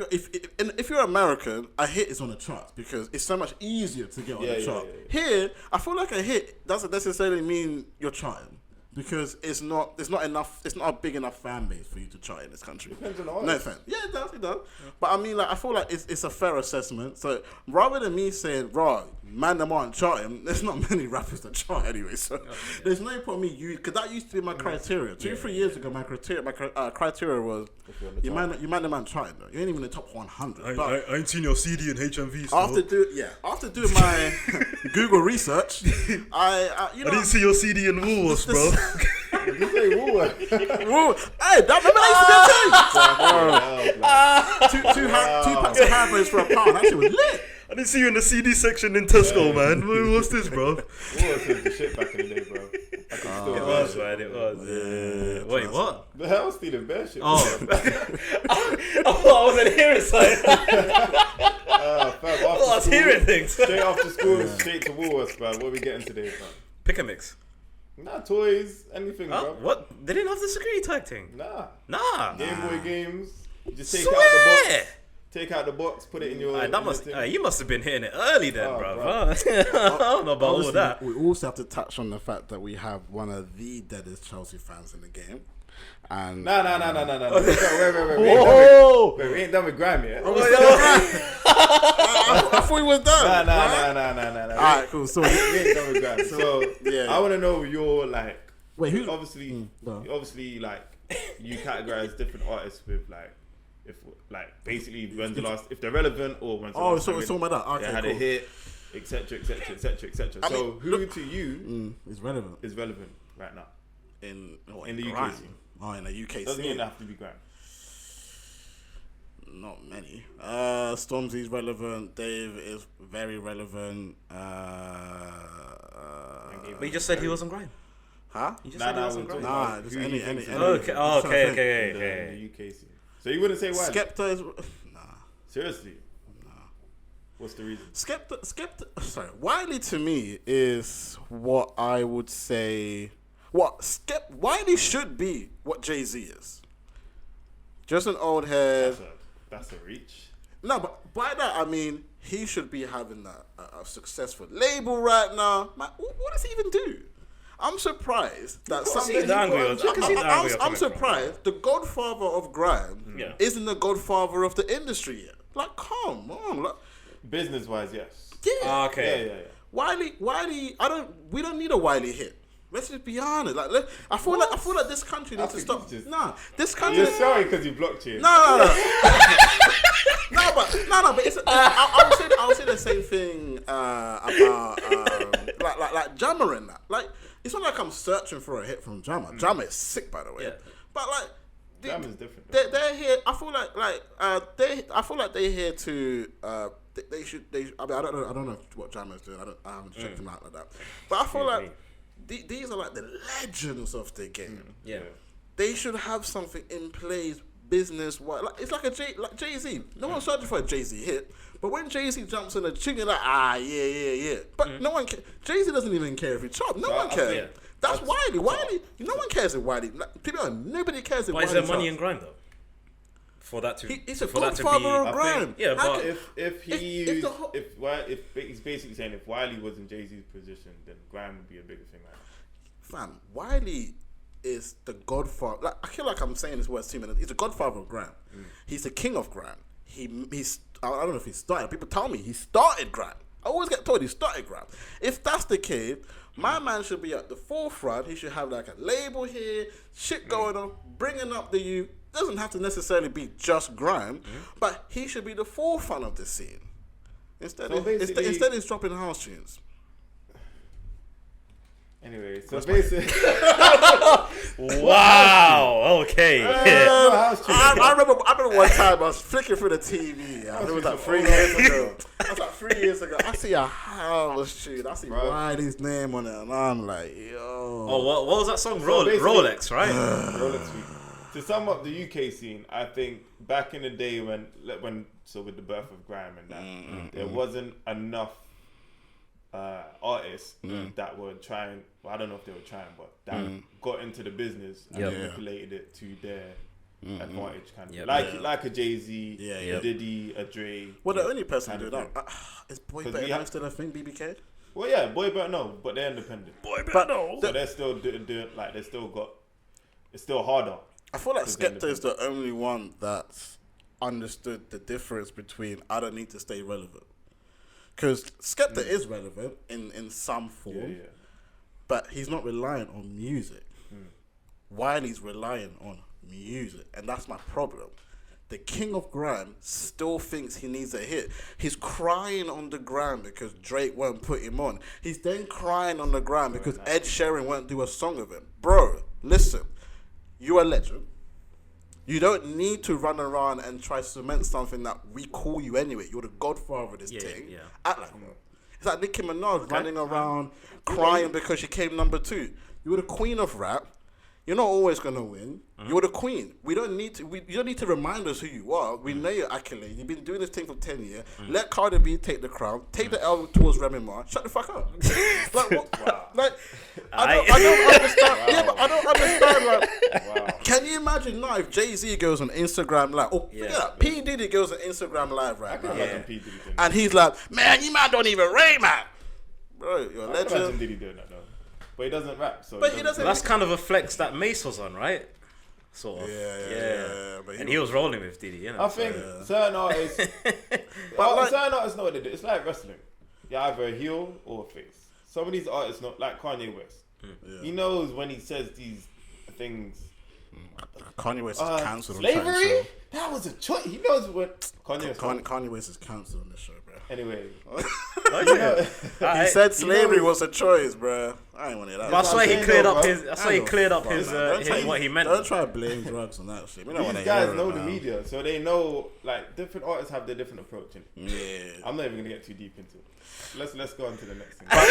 you're American, a hit is on the charts because it's so much easier to get on the chart. Here, I feel like a hit doesn't necessarily mean you're charting. Because it's not enough. It's not a big enough fan base for you to chart in this country. Depends on the artist. No offense. Yeah, it does. Yeah. But I mean, like, I feel like it's a fair assessment. So rather than me saying, "Raw, man, them aren't charting," there's not many rappers that chart anyway. So there's no point me because that used to be my criteria. 2-3 years ago, my criteria was you man them charting though. You ain't even in the top 100. I ain't seen your CD and HMV. After doing my Google research, I didn't see your CD in Woolworths, bro. Did you say Woolworth? Hey, remember that used to be a thing? 2 packs of hybrids for £1. That shit was lit. I didn't see you in the CD section in Tesco, man. What's this, bro? Woolworths was the shit back in the day, bro. It was, man. It was. Yeah. Wait, what? The hell, stealing bear shit. Oh. I wasn't hearing something. I was hearing things. Straight after school, straight to Woolworths, man. What are we getting today, man? Pick a mix. Nah, toys, anything, bro. What? They didn't have the security tag thing? Nah. Game Boy games. You just take out the box, put it in your... you must have been hitting it early then, bro. I don't know about all that. We also have to touch on the fact that we have one of the deadest Chelsea fans in the game. And No. Wait. We ain't done with Grime yet. I thought we was done. Nah. Alright, cool. So we ain't done with Grime. So yeah. I want to know your like. Wait, who? Obviously, like you categorize different artists with like, if like basically when's the last, if they're relevant or when's the last so it's all about that. Okay, they had a hit, etc. So who to you is relevant? Is relevant right now in the UK scene? Oh, in the UK Doesn't scene. even have to be Grime. Not many. Stormzy's relevant. Dave is very relevant. But you just said he wasn't Grime. Huh? You just said he wasn't Grime. Nah, just any. Okay. In the UK scene. So you wouldn't say why? Skepta is... Nah. Seriously? Nah. What's the reason? Sorry. Wiley to me is what I would say... Wiley should be what Jay-Z is. Just an old head. That's a reach. No, but by that I mean he should be having a successful label right now. Man, what does he even do? I'm surprised that I'm surprised the godfather of Grime isn't the godfather of the industry yet. Like, come on. Like, business-wise, yes. Yeah. Okay. Yeah. Wiley. We don't need a Wiley hit. Let's just be honest. Like, I feel like this country needs to stop. This country. You're sorry because you blocked you. No. But it's. I would say the same thing about like Jammer and that. Like, it's not like I'm searching for a hit from Jammer. Jammer is sick, by the way. Yeah. But like, Jammer's different. They're here. I feel like they're here to. They should. I mean, I don't know what Jammer's doing. I haven't checked him out like that. But I feel like. These are like the legends of the game. Yeah. They should have something in place business. What? It's like Jay-Z. No one's searching for a Jay-Z hit. But when Jay-Z jumps in the tune, you're like, yeah. But no one cares. Jay-Z doesn't even care if he chops. No one cares. That's Wiley. No one cares if Wiley. Nobody cares if Wiley chops. Why is there money in Grime, though? For that to he's a godfather of Grime. Yeah, but if he's basically saying if Wiley was in Jay-Z's position, then Grime would be a bigger thing. Fam, Wiley is the godfather. Like, I feel like I'm saying this word 2 minutes. He's the godfather of Grime. He's the king of Grime. He's I don't know if he started. People tell me he started Grime. I always get told he started Grime. If that's the case, my man should be at the forefront. He should have like a label here, shit going on, bringing up the youth. Doesn't have to necessarily be just Grime, but he should be the forefront of the scene. Instead, he's dropping house tunes. Anyway, so basically, wow. Okay. I remember one time I was flicking through the TV. It was like 3 years ago. I see a house tune. I see Wiley's name on it, and I'm like, yo. Oh, what was that song? Rolex, right? Rolex. To sum up the UK scene, I think back in the day when with the birth of Grime and that, there wasn't enough artists that were trying. Well, I don't know if they were trying, but that got into the business and manipulated it to their advantage, kind of like a Jay-Z, a Diddy, a Dre. Well, the only person who do that is Boy Better still a thing, BBK. Well, yeah, Boy Better no, but they're independent. Boy Better no, so they're still doing like they still got. It's still harder. I feel like Skepta is the only one that's understood the difference between I don't need to stay relevant. Because Skepta is relevant in some form, but he's not reliant on music. Wiley's reliant on music, and that's my problem. The king of Grime still thinks he needs a hit. He's crying on the Grime because Drake won't put him on. He's then crying on the Grime because Ed Sheeran won't do a song with him. Bro, listen. You're a legend. You don't need to run around and try to cement something that we call you anyway. You're the godfather of this thing. Yeah. Act like one. It's like Nicki Minaj running around crying because she came number 2. You're the queen of rap. You're not always gonna win. You're the queen. We don't need to. You don't need to remind us who you are. We know your accolades. You've been doing this thing for 10 years. Let Cardi B take the crown. Take the L towards Remy Ma. Shut the fuck up. Like, what? Like, I don't understand. Yeah, but I don't understand. Like, can you imagine now if Jay-Z goes on Instagram Live? Oh, yeah. P Diddy goes on Instagram Live right now. And he's like, man, you man don't even rate, man. Bro, you're a legend. Imagine Diddy doing that though. But he doesn't rap, so but he doesn't. That's kind of a flex that Mace was on, right? Sort of. Yeah. But he was rolling with Diddy, you know. I think certain artists, certain artists know what they do. It's like wrestling. You're either a heel or a face. Some of these artists, not like Kanye West. He knows when he says these things. Kanye West is cancelled on slavery? That was a choice. He knows what Kanye West is cancelled on this show, bro. Anyway, he said slavery was a choice, bro. I ain't want to hear that. That's why he cleared up his. That's why he cleared up his what he meant. Don't try to blame drugs on that shit. These guys know the media, so they know like different artists have their different approach. Yeah, I'm not even gonna get too deep into it. Let's go on to the next thing. But,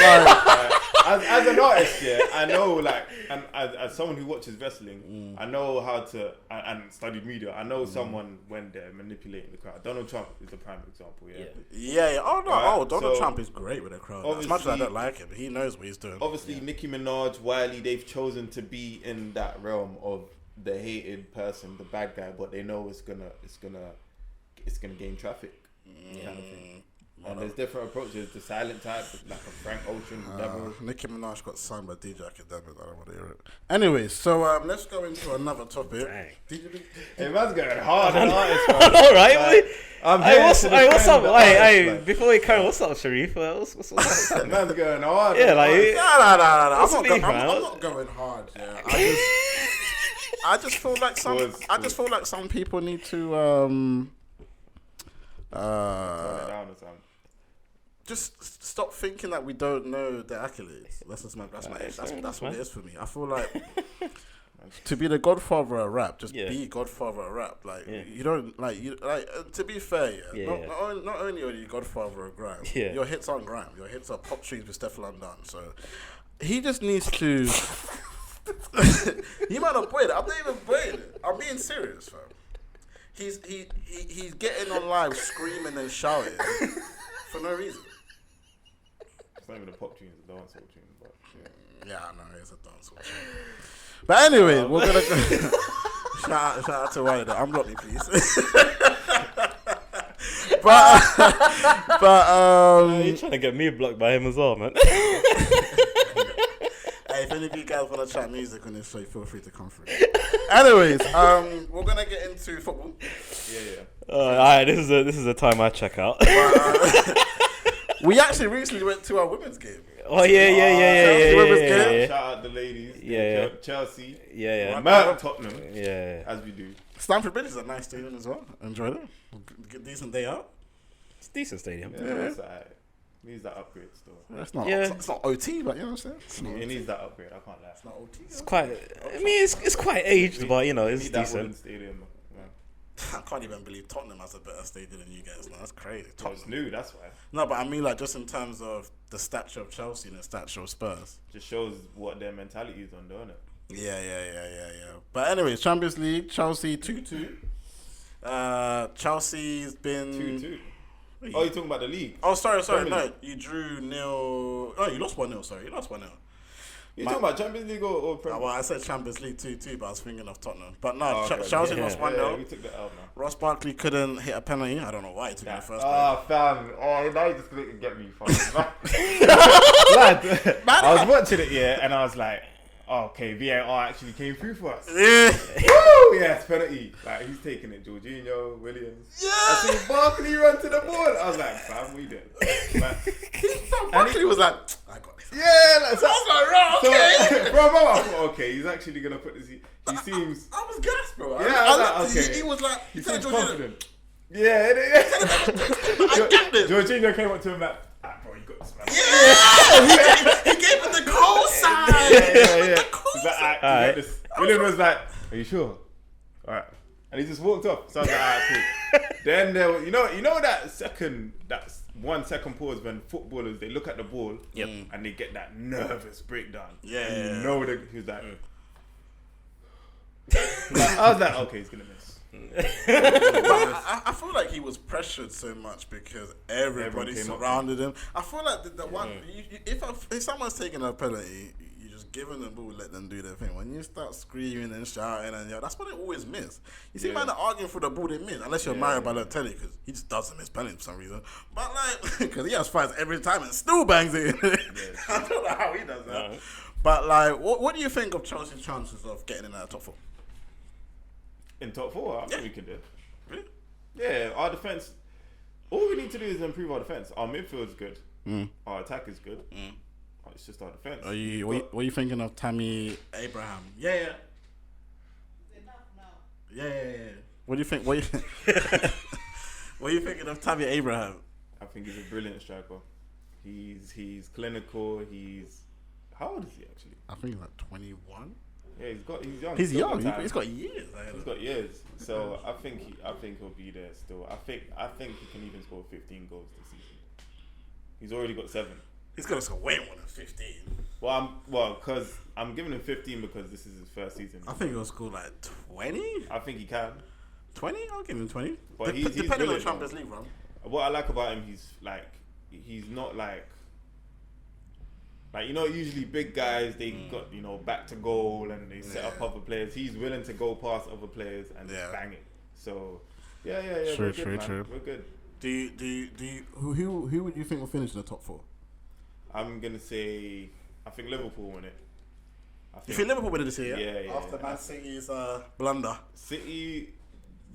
as an artist, I know like, and as someone who watches wrestling, I know how to and studied media. I know someone when they're manipulating the crowd. Donald Trump is the prime example. Yeah. Oh no, Donald Trump is great with the crowd. As much as I don't like him, he knows what he's doing. Obviously, Nicki Minaj, Wiley, they've chosen to be in that realm of the hated person, the bad guy, but they know it's gonna gain traffic, kind of thing. And there's different approaches. The silent type, like a Frank Ocean, whatever. Nicki Minaj got signed by DJ Academic. I don't want to hear it. Anyway, so let's go into another topic. Hey, man's going hard on artists. All right. What's up? Hey, before we carry on, what's up, Sharif? What's up? Man's going hard. Yeah, like no. I'm not going hard. Yeah, I just feel like some people need to just stop thinking that we don't know the accolades. That's what it is for me. I feel like to be the godfather of rap, just be godfather of rap. Like you don't to be fair, not only are you godfather of Grime, your hits aren't Grime. Your hits are pop tunes with Steph London. So he just needs to. You might not put it. I'm not even putting it. I'm being serious, fam. He's getting on live screaming and shouting for no reason. It's not even a pop tune, it's a dancehall tune. But yeah, I know it's a dancehall tune. But anyway, we're gonna go. shout out to Ryder. Unblock me, please. but you're trying to get me blocked by him as well, man. Hey, if any of you guys want to chat music on this show, feel free to come through. Anyways, we're gonna get into football. Yeah. Alright, this is a time I check out. We actually recently went to our women's game. Oh yeah. Shout out the ladies. Yeah. Chelsea. Yeah. Tottenham. Yeah. As we do. Stamford Bridge is a nice stadium as well. Enjoyed it. Good decent day out. It's a decent stadium. Yeah. That's alright. Needs that upgrade still. It's not OT, but you know what I'm saying? It needs that upgrade. I can't lie. It's not OT. It's quite. I mean, it's quite aged, but you know, it's decent. Stadium. I can't even believe Tottenham has a better stadium than you guys. No, that's crazy. It's new, that's why. No, but I mean, like, just in terms of the stature of Chelsea and the stature of Spurs. Just shows what their mentality is on, don't it? Yeah. But anyways, Champions League, Chelsea 2-2. Chelsea's been 2-2. Oh, you're talking about the league? Oh, sorry. No, you drew 0. Oh, you lost 1-0. Sorry, you lost 1-0. You're talking about Champions League or Premier League? Well, I said Champions League 2-2, but I was thinking of Tottenham. But no, Chelsea lost 1-0. Yeah, we took the L now. Ross Barkley couldn't hit a penalty. I don't know why he took it in the first place. Oh, fam. Oh, now you're just going to get me fucking Lad, I was watching it, and I was like, oh, okay, VAR actually came through for us. Yeah. Woo! Yes, penalty. Like, he's taking it. Jorginho, Williams. Yeah. I see Barkley run to the ball. I was like, fam, we did. Barkley was like, I got this. Yeah, like, so, I was like, right, okay. Bro, I thought, okay, he's actually going to put this. He seems. I was gassed, bro. Yeah, I was like, okay. He was like, he seems confident. Yeah. I get this. Jorginho came up to him like, bro, you got this, man. Yeah. He gave him the co-sign. Yeah. He's like, alright, this. William was like, are you sure? Alright. And he just walked off. So I was like, alright, cool. Then there was, you know that 1 second pause when footballers, they look at the ball and they get that nervous breakdown. Yeah. And you know that he was like, I was like, okay, he's gonna miss. I feel like he was pressured so much because everybody surrounded him. I feel like the one, if someone's taking a penalty, you just give them the ball, let them do their thing. When you start screaming and shouting, and that's what they always miss. You see, man, arguing for the ball, they miss. Unless you're Mario Balotelli, because he just doesn't miss penalties for some reason. But like, because he has fights every time and still bangs it in. I don't know how he does that. No. But like, what do you think of Chelsea's chances of getting in that top 4? In top 4, I think we can do. Really? Yeah, our defense. All we need to do is improve our defense. Our midfield is good. Our attack is good. It's just our defense. What are you thinking of Tammy Abraham? Yeah. Enough now. Yeah. What do you think? What are you thinking of Tammy Abraham? I think he's a brilliant striker. He's clinical. How old is he actually? I think he's like 21. Yeah, he's young. He's young. He's got years. He's got years. So I think he'll be there still. I think he can even score 15 goals this season. He's already got 7. He's gonna score way more than 15. Because I'm giving him 15 because this is his first season. I think he'll score like 20. I think he can. 20? I'll give him 20. But depending on the Champions League run. What I like about him, he's not like usually big guys, they got, back to goal and they set up other players. He's willing to go past other players and just bang it. So, yeah. True. We're good. Do you who would you think will finish in the top 4? I'm gonna say I think Liverpool win it. You think Liverpool win it this year? Yeah. After Man City's blunder. City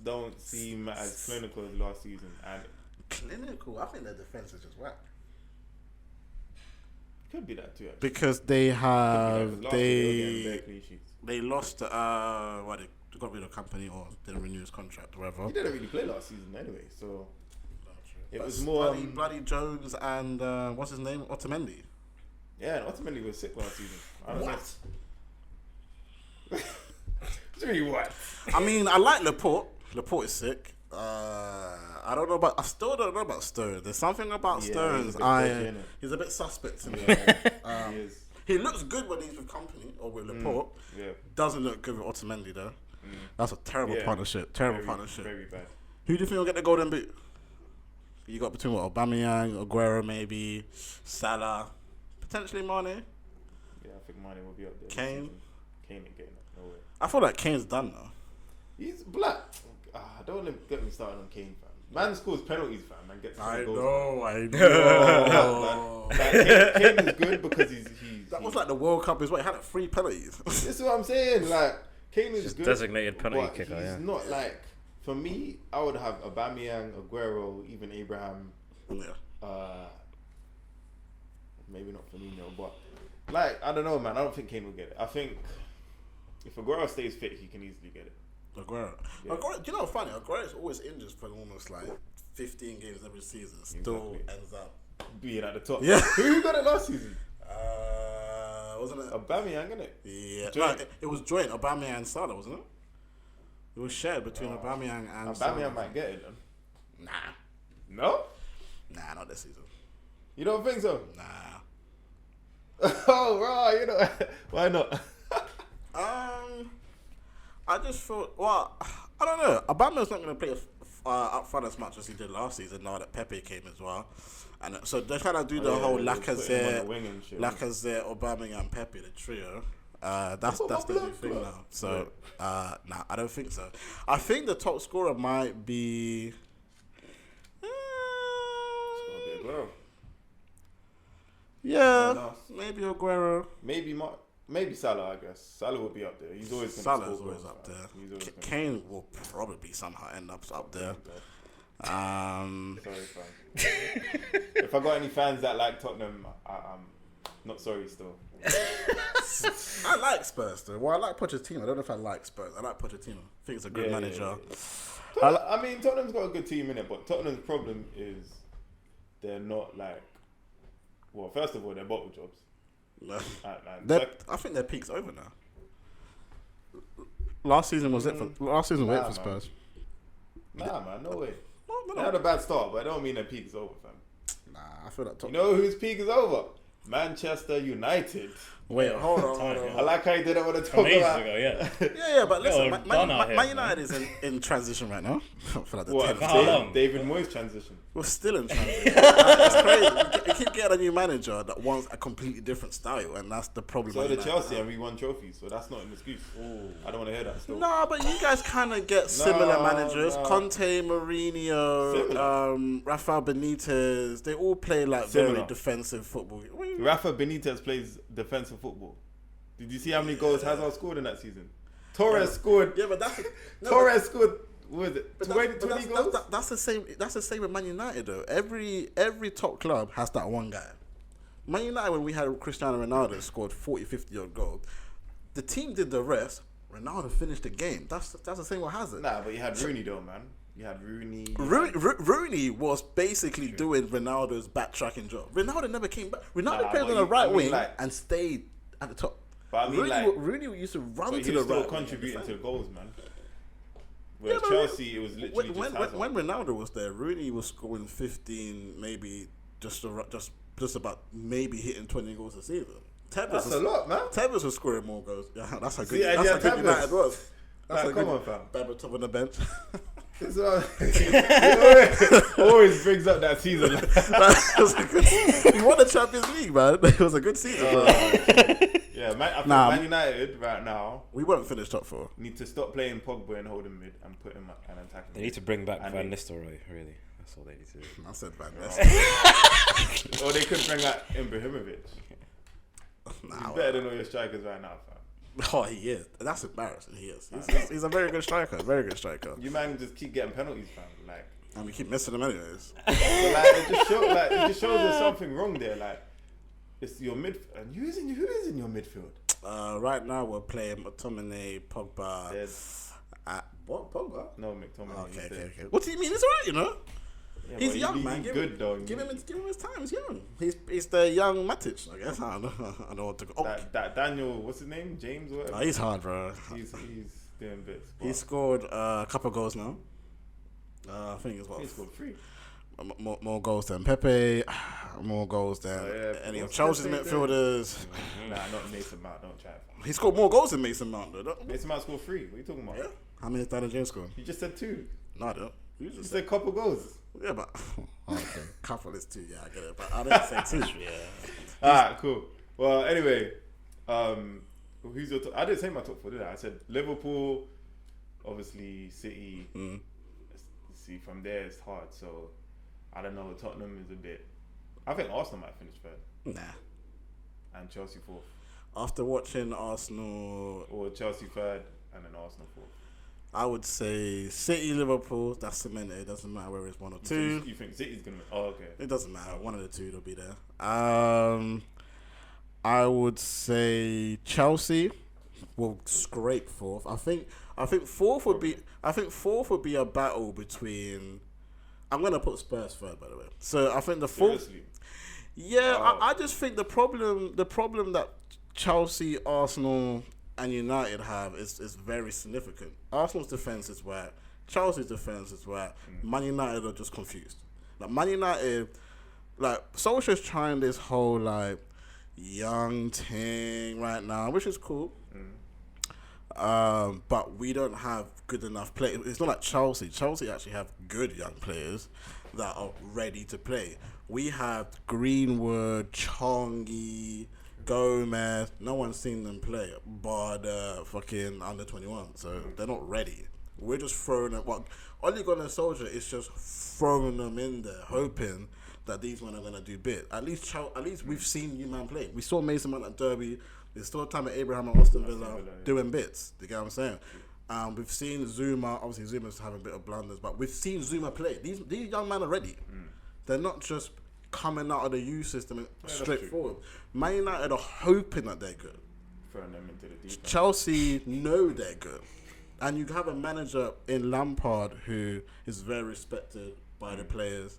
don't seem as clinical as last season. And clinical? I think their defense is just whack. Could be that too. Actually. Because they have they lost. They got rid of company or didn't renew his contract or whatever. He didn't really play last season anyway, so it was more bloody Jones and what's his name, Otamendi. Yeah, and Otamendi was sick last season. What? What do you mean what? I mean, I like Laporte. Laporte is sick. I still don't know about Stones. There's something about Stones. He's a bit suspect to me. He looks good when he's with company or with Laporte. Doesn't look good with Otamendi though. That's a terrible partnership. Terrible partnership. Very bad. Who do you think will get the golden boot? You got between what, Aubameyang, Aguero, maybe Salah, potentially Mane. Yeah, I think Mane will be up there. Kane. Kane ain't getting it. No way. I feel like Kane's done now. He's black. Don't want to get me started on Kane, fam. Man scores penalties, fam. Man gets goals. I know. Kane is good because he's that was like the World Cup as well. He had 3 penalties. This is what I'm saying. Like Kane is Just good. designated penalty but kicker. He's not like. For me, I would have Aubameyang, Aguero, even Abraham. Yeah. Maybe not Firmino, but like I don't know, man. I don't think Kane will get it. I think if Aguero stays fit, he can easily get it. Aguero. Yeah. Aguero, do you know what's funny? Aguero's always injured for almost like 15 games every season. Still ends up being at the top. Yeah. Who got it last season? Wasn't it? Aubameyang, innit? Yeah. Joint. No, it was joint. Aubameyang and Salah, wasn't it? It was shared between Aubameyang and Salah. Aubameyang might get it then. Nah. No? Nah, not this season. You don't think so? Nah. Oh, right. You know why not? I just thought. Well, I don't know. Aubameyang's not going to play up front as much as he did last season. Now that Pepe came as well, and so they're trying to do the whole Lacazette, Aubameyang, and Pepe, the trio. That's the new thing now. So nah, I don't think so. I think the top scorer might be. It's gonna be Aguero. Yeah, maybe Aguero. Maybe Salah. I guess Salah will be up there. He's always gonna Salah's score always goals, up man. there. He's always gonna Kane will probably somehow end up there. Sorry, fam. If I got any fans that like Tottenham, I'm not sorry still. I like Spurs though. Well, I like Pochettino. I don't know if I like Spurs. I like Pochettino. I think he's a good manager. Yeah. I mean, Tottenham's got a good team in it, but Tottenham's problem is they're not like. Well, first of all, they're bottle jobs. I think their peak's over now. Last season was it for Spurs. Nah, man, no way. No. They had a bad start, but I don't mean their peak is over, fam. Nah, I feel like You know whose peak is over? Manchester United. Wait, hold on. I like how you did it with the talk about. Ago, yeah. Yeah, but listen, Man Man United is in transition right now. I feel like the What? How long? David Moyes transition. We're still in transition. It's crazy. We keep getting a new manager that wants a completely different style, and that's the problem. So did Chelsea, and we won trophies, so that's not an excuse. I don't want to hear that still. No, but you guys kind of get similar managers. Conte, Mourinho, Rafael Benitez. They all play like very defensive football. Rafa Benitez plays defensive football. Did you see how many goals Hazard scored in that season? Torres scored. Yeah, but that's Torres scored. What was it? 20 goals. That's the same. That's the same with Man United though. Every top club has that one guy. Man United, when we had Cristiano Ronaldo, scored 40, 50 odd goals. The team did the rest. Ronaldo finished the game. That's the same with Hazard. Nah, but you had Rooney though, man. You had Rooney. Rooney was basically doing Ronaldo's backtracking job. Ronaldo never came back. Ronaldo played on the right wing and stayed at the top. But I mean, Rooney used to run to the right. He was still contributing to the goals, man. Whereas Chelsea, it was literally when Ronaldo was there, Rooney was scoring 15, maybe just about maybe hitting 20 goals a season. That's a lot, man. Tevez was scoring more goals. Yeah, that's how good. See, that's how good United was. That's come on, fam. Berbatov on the bench. He always brings up that season. He won the Champions League, man. It was a good season. Yeah, Man United right now. We won't finish top 4. Need to stop playing Pogba and holding mid and put him and attacking. They need to bring back Van Nistelrooy, really. That's all they need to do. I said Van Nistelrooy. Or they could bring out Ibrahimovic. He's better than all your strikers right now, fam. Oh, he is. That's embarrassing. He is. He's a very good striker. Very good striker. You man just keep getting penalties, fam. Like, and we keep missing them anyways. But it just shows there's something wrong there. Like, it's your mid. And who is in your midfield? Right now we're playing McTominay, Pogba. What Pogba? No, McTominay. Okay. What do you mean? It's alright, you know. Yeah, he's young, man. Give him his time. He's young. He's the young Matic, I guess. I don't know what to go. That Daniel, what's his name? James or whatever? He's hard, bro. He's doing bits. He scored a couple of goals now. I think it's what? He scored 3. More goals than Pepe. More goals than any of Chelsea's midfielders. Nah, not Mason Mount. Don't try. He scored more goals than Mason Mount, though. Mason Mount scored 3. What are you talking about? Yeah. How many has Daniel James scored? You just said 2. No, I don't. You just said a couple goals. Yeah, but okay, couple is 2. Yeah, I get it. But I didn't say 2. Yeah. Alright, cool. Well, anyway, who's your top? I didn't say my top 4, did I? I said Liverpool, obviously City. See, from there it's hard. So I don't know. Tottenham is a bit. I think Arsenal might finish 3rd. Nah. And Chelsea 4th. After watching Arsenal, Or Chelsea 3rd and then Arsenal 4th. I would say City, Liverpool. That's cemented. It doesn't matter whether it's 1 or 2. You think City's gonna? Oh, okay. It doesn't matter. One of the 2 will be there. I would say Chelsea will scrape 4th. I think 4th would be. I think 4th would be a battle between. I'm gonna put Spurs 3rd, by the way. So I think the 4th. Seriously? Yeah, I just think the problem that Chelsea, Arsenal, and United have is very significant. Arsenal's defense is whack. Chelsea's defense is whack. Man United are just confused. Like Man United, like Solskjaer's trying this whole like young thing right now, which is cool. But we don't have good enough play. It's not like Chelsea. Chelsea actually have good young players that are ready to play. We have Greenwood, Chongi, Gomez. No one's seen them play, but fucking under 21. So they're not ready. We're just throwing them. What Ole Gunnar Solskjaer is just throwing them in there, hoping that these men are gonna do bit. At least we've seen you man play. We saw Mason Mount at Derby. We saw time at Abraham at Aston Villa doing bits. You get what I'm saying? We've seen Zuma. Obviously, Zuma's having a bit of blunders, but we've seen Zuma play. These young men are ready. They're not just coming out of the U system and straight forward. Man United are hoping that they're good. Throwing them into the deep end. Chelsea know they're good. And you have a manager in Lampard who is very respected by the players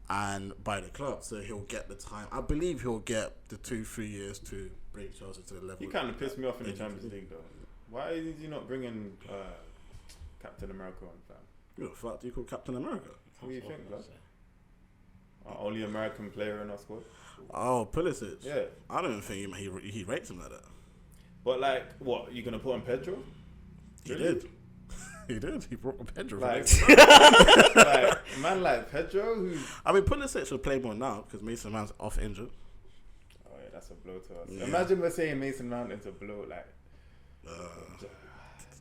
and by the club. So he'll get the time. I believe he'll get the 2-3 years to bring Chelsea to the level. He kind of pissed me off in the Champions League though. Why is he not bringing Captain America on, fam? Who the fuck do you call Captain America? What do you think, bro? Only American player in our squad. Oh, Pulisic. Yeah. I don't think he rates him like that. But like, what? You gonna put on Pedro? He did. He did. He brought on Pedro. Like, man like Pedro, who... I mean, Pulisic should play more now because Mason Mount's off injured. Oh yeah, that's a blow to us. Yeah. Imagine we're saying Mason Mount into blow, like...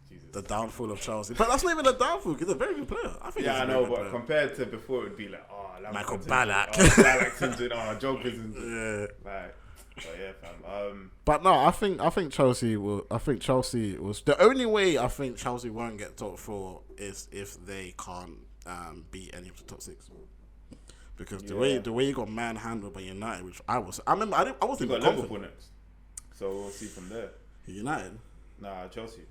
Jesus. The downfall of Chelsea. But that's not even a downfall because he's a very good player. I think. Yeah, he's I a know, very good but player. compared to before, it would be like, oh, Michael Ballack. Ballack. Oh, Ballack's injured. Oh, Joker's injured. Yeah. Like, but yeah, fam. But no, I think Chelsea will. I think Chelsea was the only way. I think Chelsea won't get top 4 is if they can't beat any of the top 6. Because the way you got manhandled by United, which I remember I wasn't You even got confident. Liverpool next, so we'll see from there. United. Nah, Chelsea.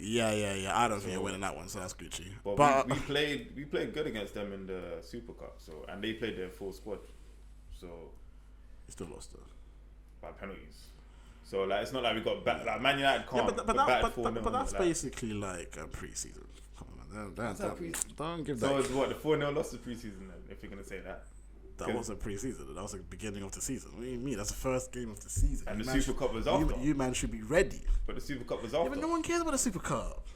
Yeah. I don't think you're winning that one, so that's Gucci. But we played good against them in the Super Cup, and they played their full squad, so you still lost though. By penalties. So like, it's not like we got back. Like Man United can't. Yeah, but that's basically like a pre-season. Come on, man. Don't give that. So it's what the 4-0 loss is pre-season then, if you're gonna say that. That wasn't pre-season. That was the beginning of the season. What do you mean? That's the first game of the season. And the Super Cup was after. You man should be ready. But the Super Cup was after. Yeah, but no one cares about the Super Cup.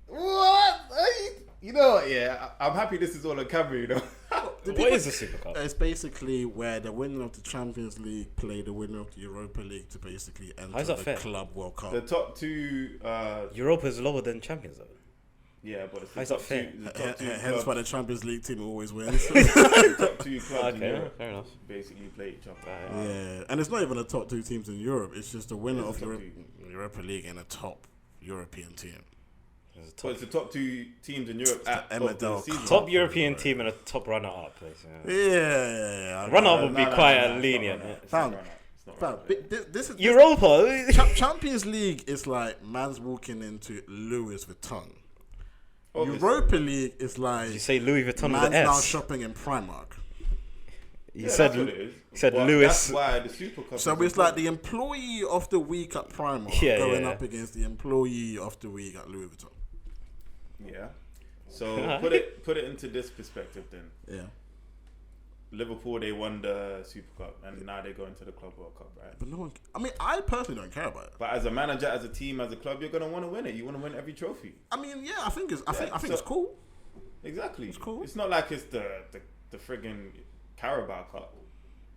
What? You know what? Yeah, I'm happy this is all on camera. You know. What is the Super Cup? It's basically where the winner of the Champions League play the winner of the Europa League to basically enter the fair? Club World Cup. The top 2. Europa is lower than Champions though. Yeah, but it's How's the that top fair? 2. The top 2 Hence why the Champions League team always wins. the top 2 clubs in Okay, Europe fair enough. basically play each other. Yeah, and it's not even the top 2 teams in Europe. It's just the winner It's of the the top Europa League and a top European team. So it's the top 2 teams in Europe at Emma of the Del season. Top European team and a top runner-up, please. Yeah. Yeah. Runner-up would be quite it's not lenient. runner-up. It's Fam, not runner-up. It's not Fam, runner-up. this is Europa. Champions League is like man's walking into Louis Vuitton. Obviously. Europa League is like You say Louis Vuitton man's with an now S. shopping in Primark. You Yeah, said that's what it is. you said But Louis. That's why the Super Cup. So is it's like important. the employee of the week at Primark Yeah, going yeah. up against the employee of the week at Louis Vuitton. Yeah. So put it into this perspective then. Yeah. Liverpool, they won the Super Cup, and now they're going to the Club World Cup, right? But no one. I mean, I personally don't care about it. But as a manager, as a team, as a club, you're gonna want to win it. You want to win every trophy. I mean, yeah, I think it's it's cool. Exactly. It's cool. It's not like it's the friggin' Carabao Cup.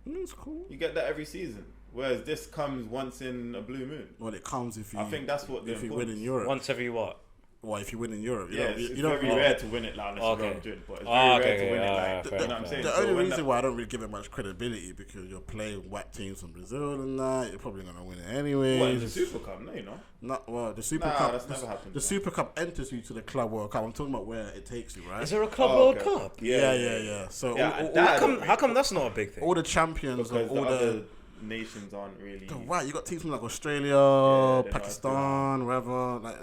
It's cool. You get that every season. Whereas this comes once in a blue moon. Well, it comes if you. I think that's what if you win in Europe. Once every what? Well, if you win in Europe, it's very rare to win it like unless you're Madrid, but it's very rare to win it like. You know what I'm saying? The only reason why I don't really give it much credibility because you're playing whack teams from Brazil and that you're probably gonna win it anyway. What, the Super Cup? No, you're not. Not well. The Super Cup. That's never happened. The Super Cup enters you to the Club World Cup. I'm talking about where it takes you, right? Is there a Club World Cup? Yeah. So how come that's not a big thing? all the champions because of all the nations aren't really. Right, you got teams from like Australia, Pakistan, wherever. Like,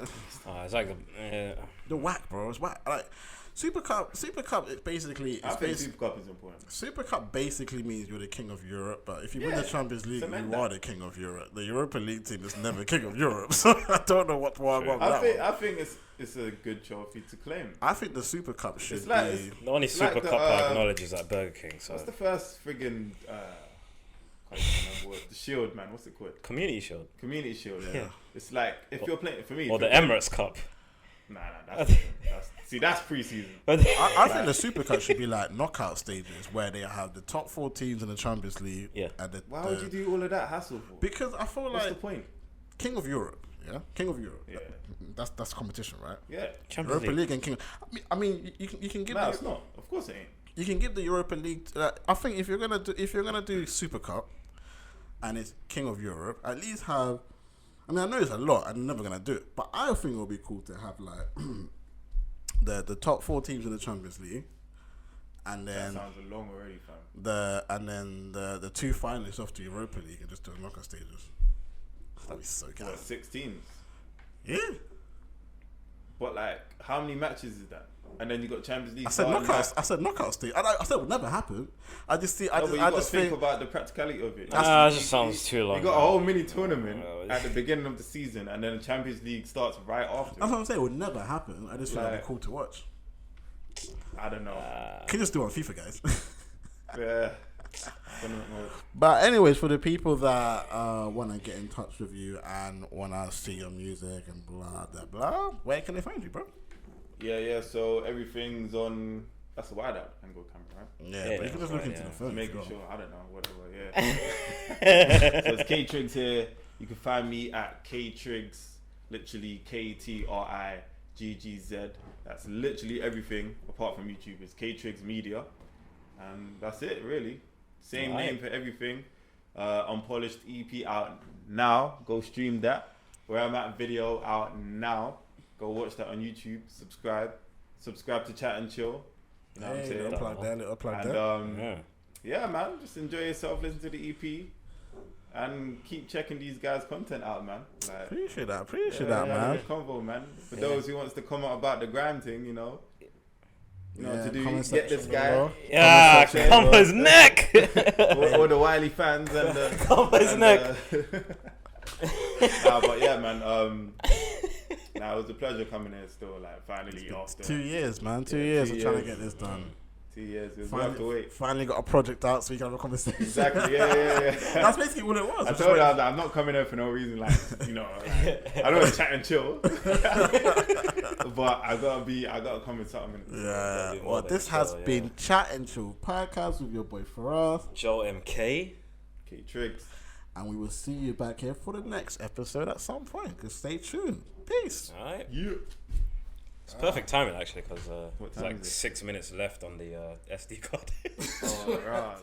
it's like the whack, bro. It's whack. Like Super Cup. It basically. I think Super Cup is important. Super Cup basically means you're the king of Europe, but if you win the Champions League, you are the king of Europe. The Europa League team is never king of Europe, so I don't know what I want. I think it's a good trophy to claim. I think the Super Cup should be the only Super Cup I acknowledge is at Burger King. So what's the first friggin' I can't remember what the Shield, man. What's it called? Community Shield. Community Shield. Yeah. It's like if you're playing for me. Or the Emirates Cup. Nah. That's pre-season. I think the Super Cup should be like knockout stages where they have the top 4 teams in the Champions League. Yeah. And why would you do all of that hassle for? Because I feel what's the point? King of Europe. Yeah, King of Europe. Yeah. That's competition, right? Yeah. Europa League and King. I mean, you can give. No, it's not. Of course it ain't. You can give the Europa League. I think if you're gonna do Super Cup, and it's King of Europe, at least have. I mean, I know it's a lot. I'm never gonna do it, but I think it would be cool to have like the top 4 teams in the Champions League, and then that sounds long already, fam. the 2 finalists of the Europa League and just do knockout stages. That'd be so good. What, 6 teams? Yeah. But like, how many matches is that? And then you got Champions League. I said knockout stage. I said it would never happen. I just think about the practicality of it. It just sounds too long. You got a whole mini tournament at the beginning of the season, and then the Champions League starts right after. That's what I'm saying. It would never happen. I just think it'd be cool to watch. I don't know. Can you just do it on FIFA, guys? Yeah. But anyways, for the people that want to get in touch with you and want to see your music and blah blah blah, where can they find you, bro? Yeah. So everything's on. That's a wide out angle camera, right? Yeah, but you can just look into the phone. Making sure. I don't know. Whatever. Yeah. So it's K Triggz here. You can find me at K Triggz. Literally KTRIGGZ. That's literally everything apart from YouTube. It's K Triggz Media, and that's it really. Same name for everything. Unpolished EP out now. Go stream that. Where I'm at video out now. Go watch that on YouTube. Subscribe to Chat and Chill. You know what I'm saying? Upload that. Yeah, man. Just enjoy yourself. Listen to the EP. And keep checking these guys' content out, man. Like, appreciate that, man. Convo, man. For those who wants to comment about the Grime thing, you know what to do. Get this guy. Combo his neck. All the Wiley fans and the combo his neck. But yeah, man. It was a pleasure coming here. Still, like finally after 2 years, man. 2 years of trying to get this done. 2 years. We have to wait. Finally got a project out so we can have a conversation. Exactly. Yeah. That's basically what it was. I told you I'm not coming here for no reason. Like I don't want to chat and chill. But I gotta come with something. Yeah. Well, this has been Chat and Chill podcast with your boy Firahs Joe MK, K Triggz, and we will see you back here for the next episode at some point. Cause stay tuned. Peace. All right. Yeah. It's perfect timing actually, because there's like 6 minutes left on the SD card. Oh, right.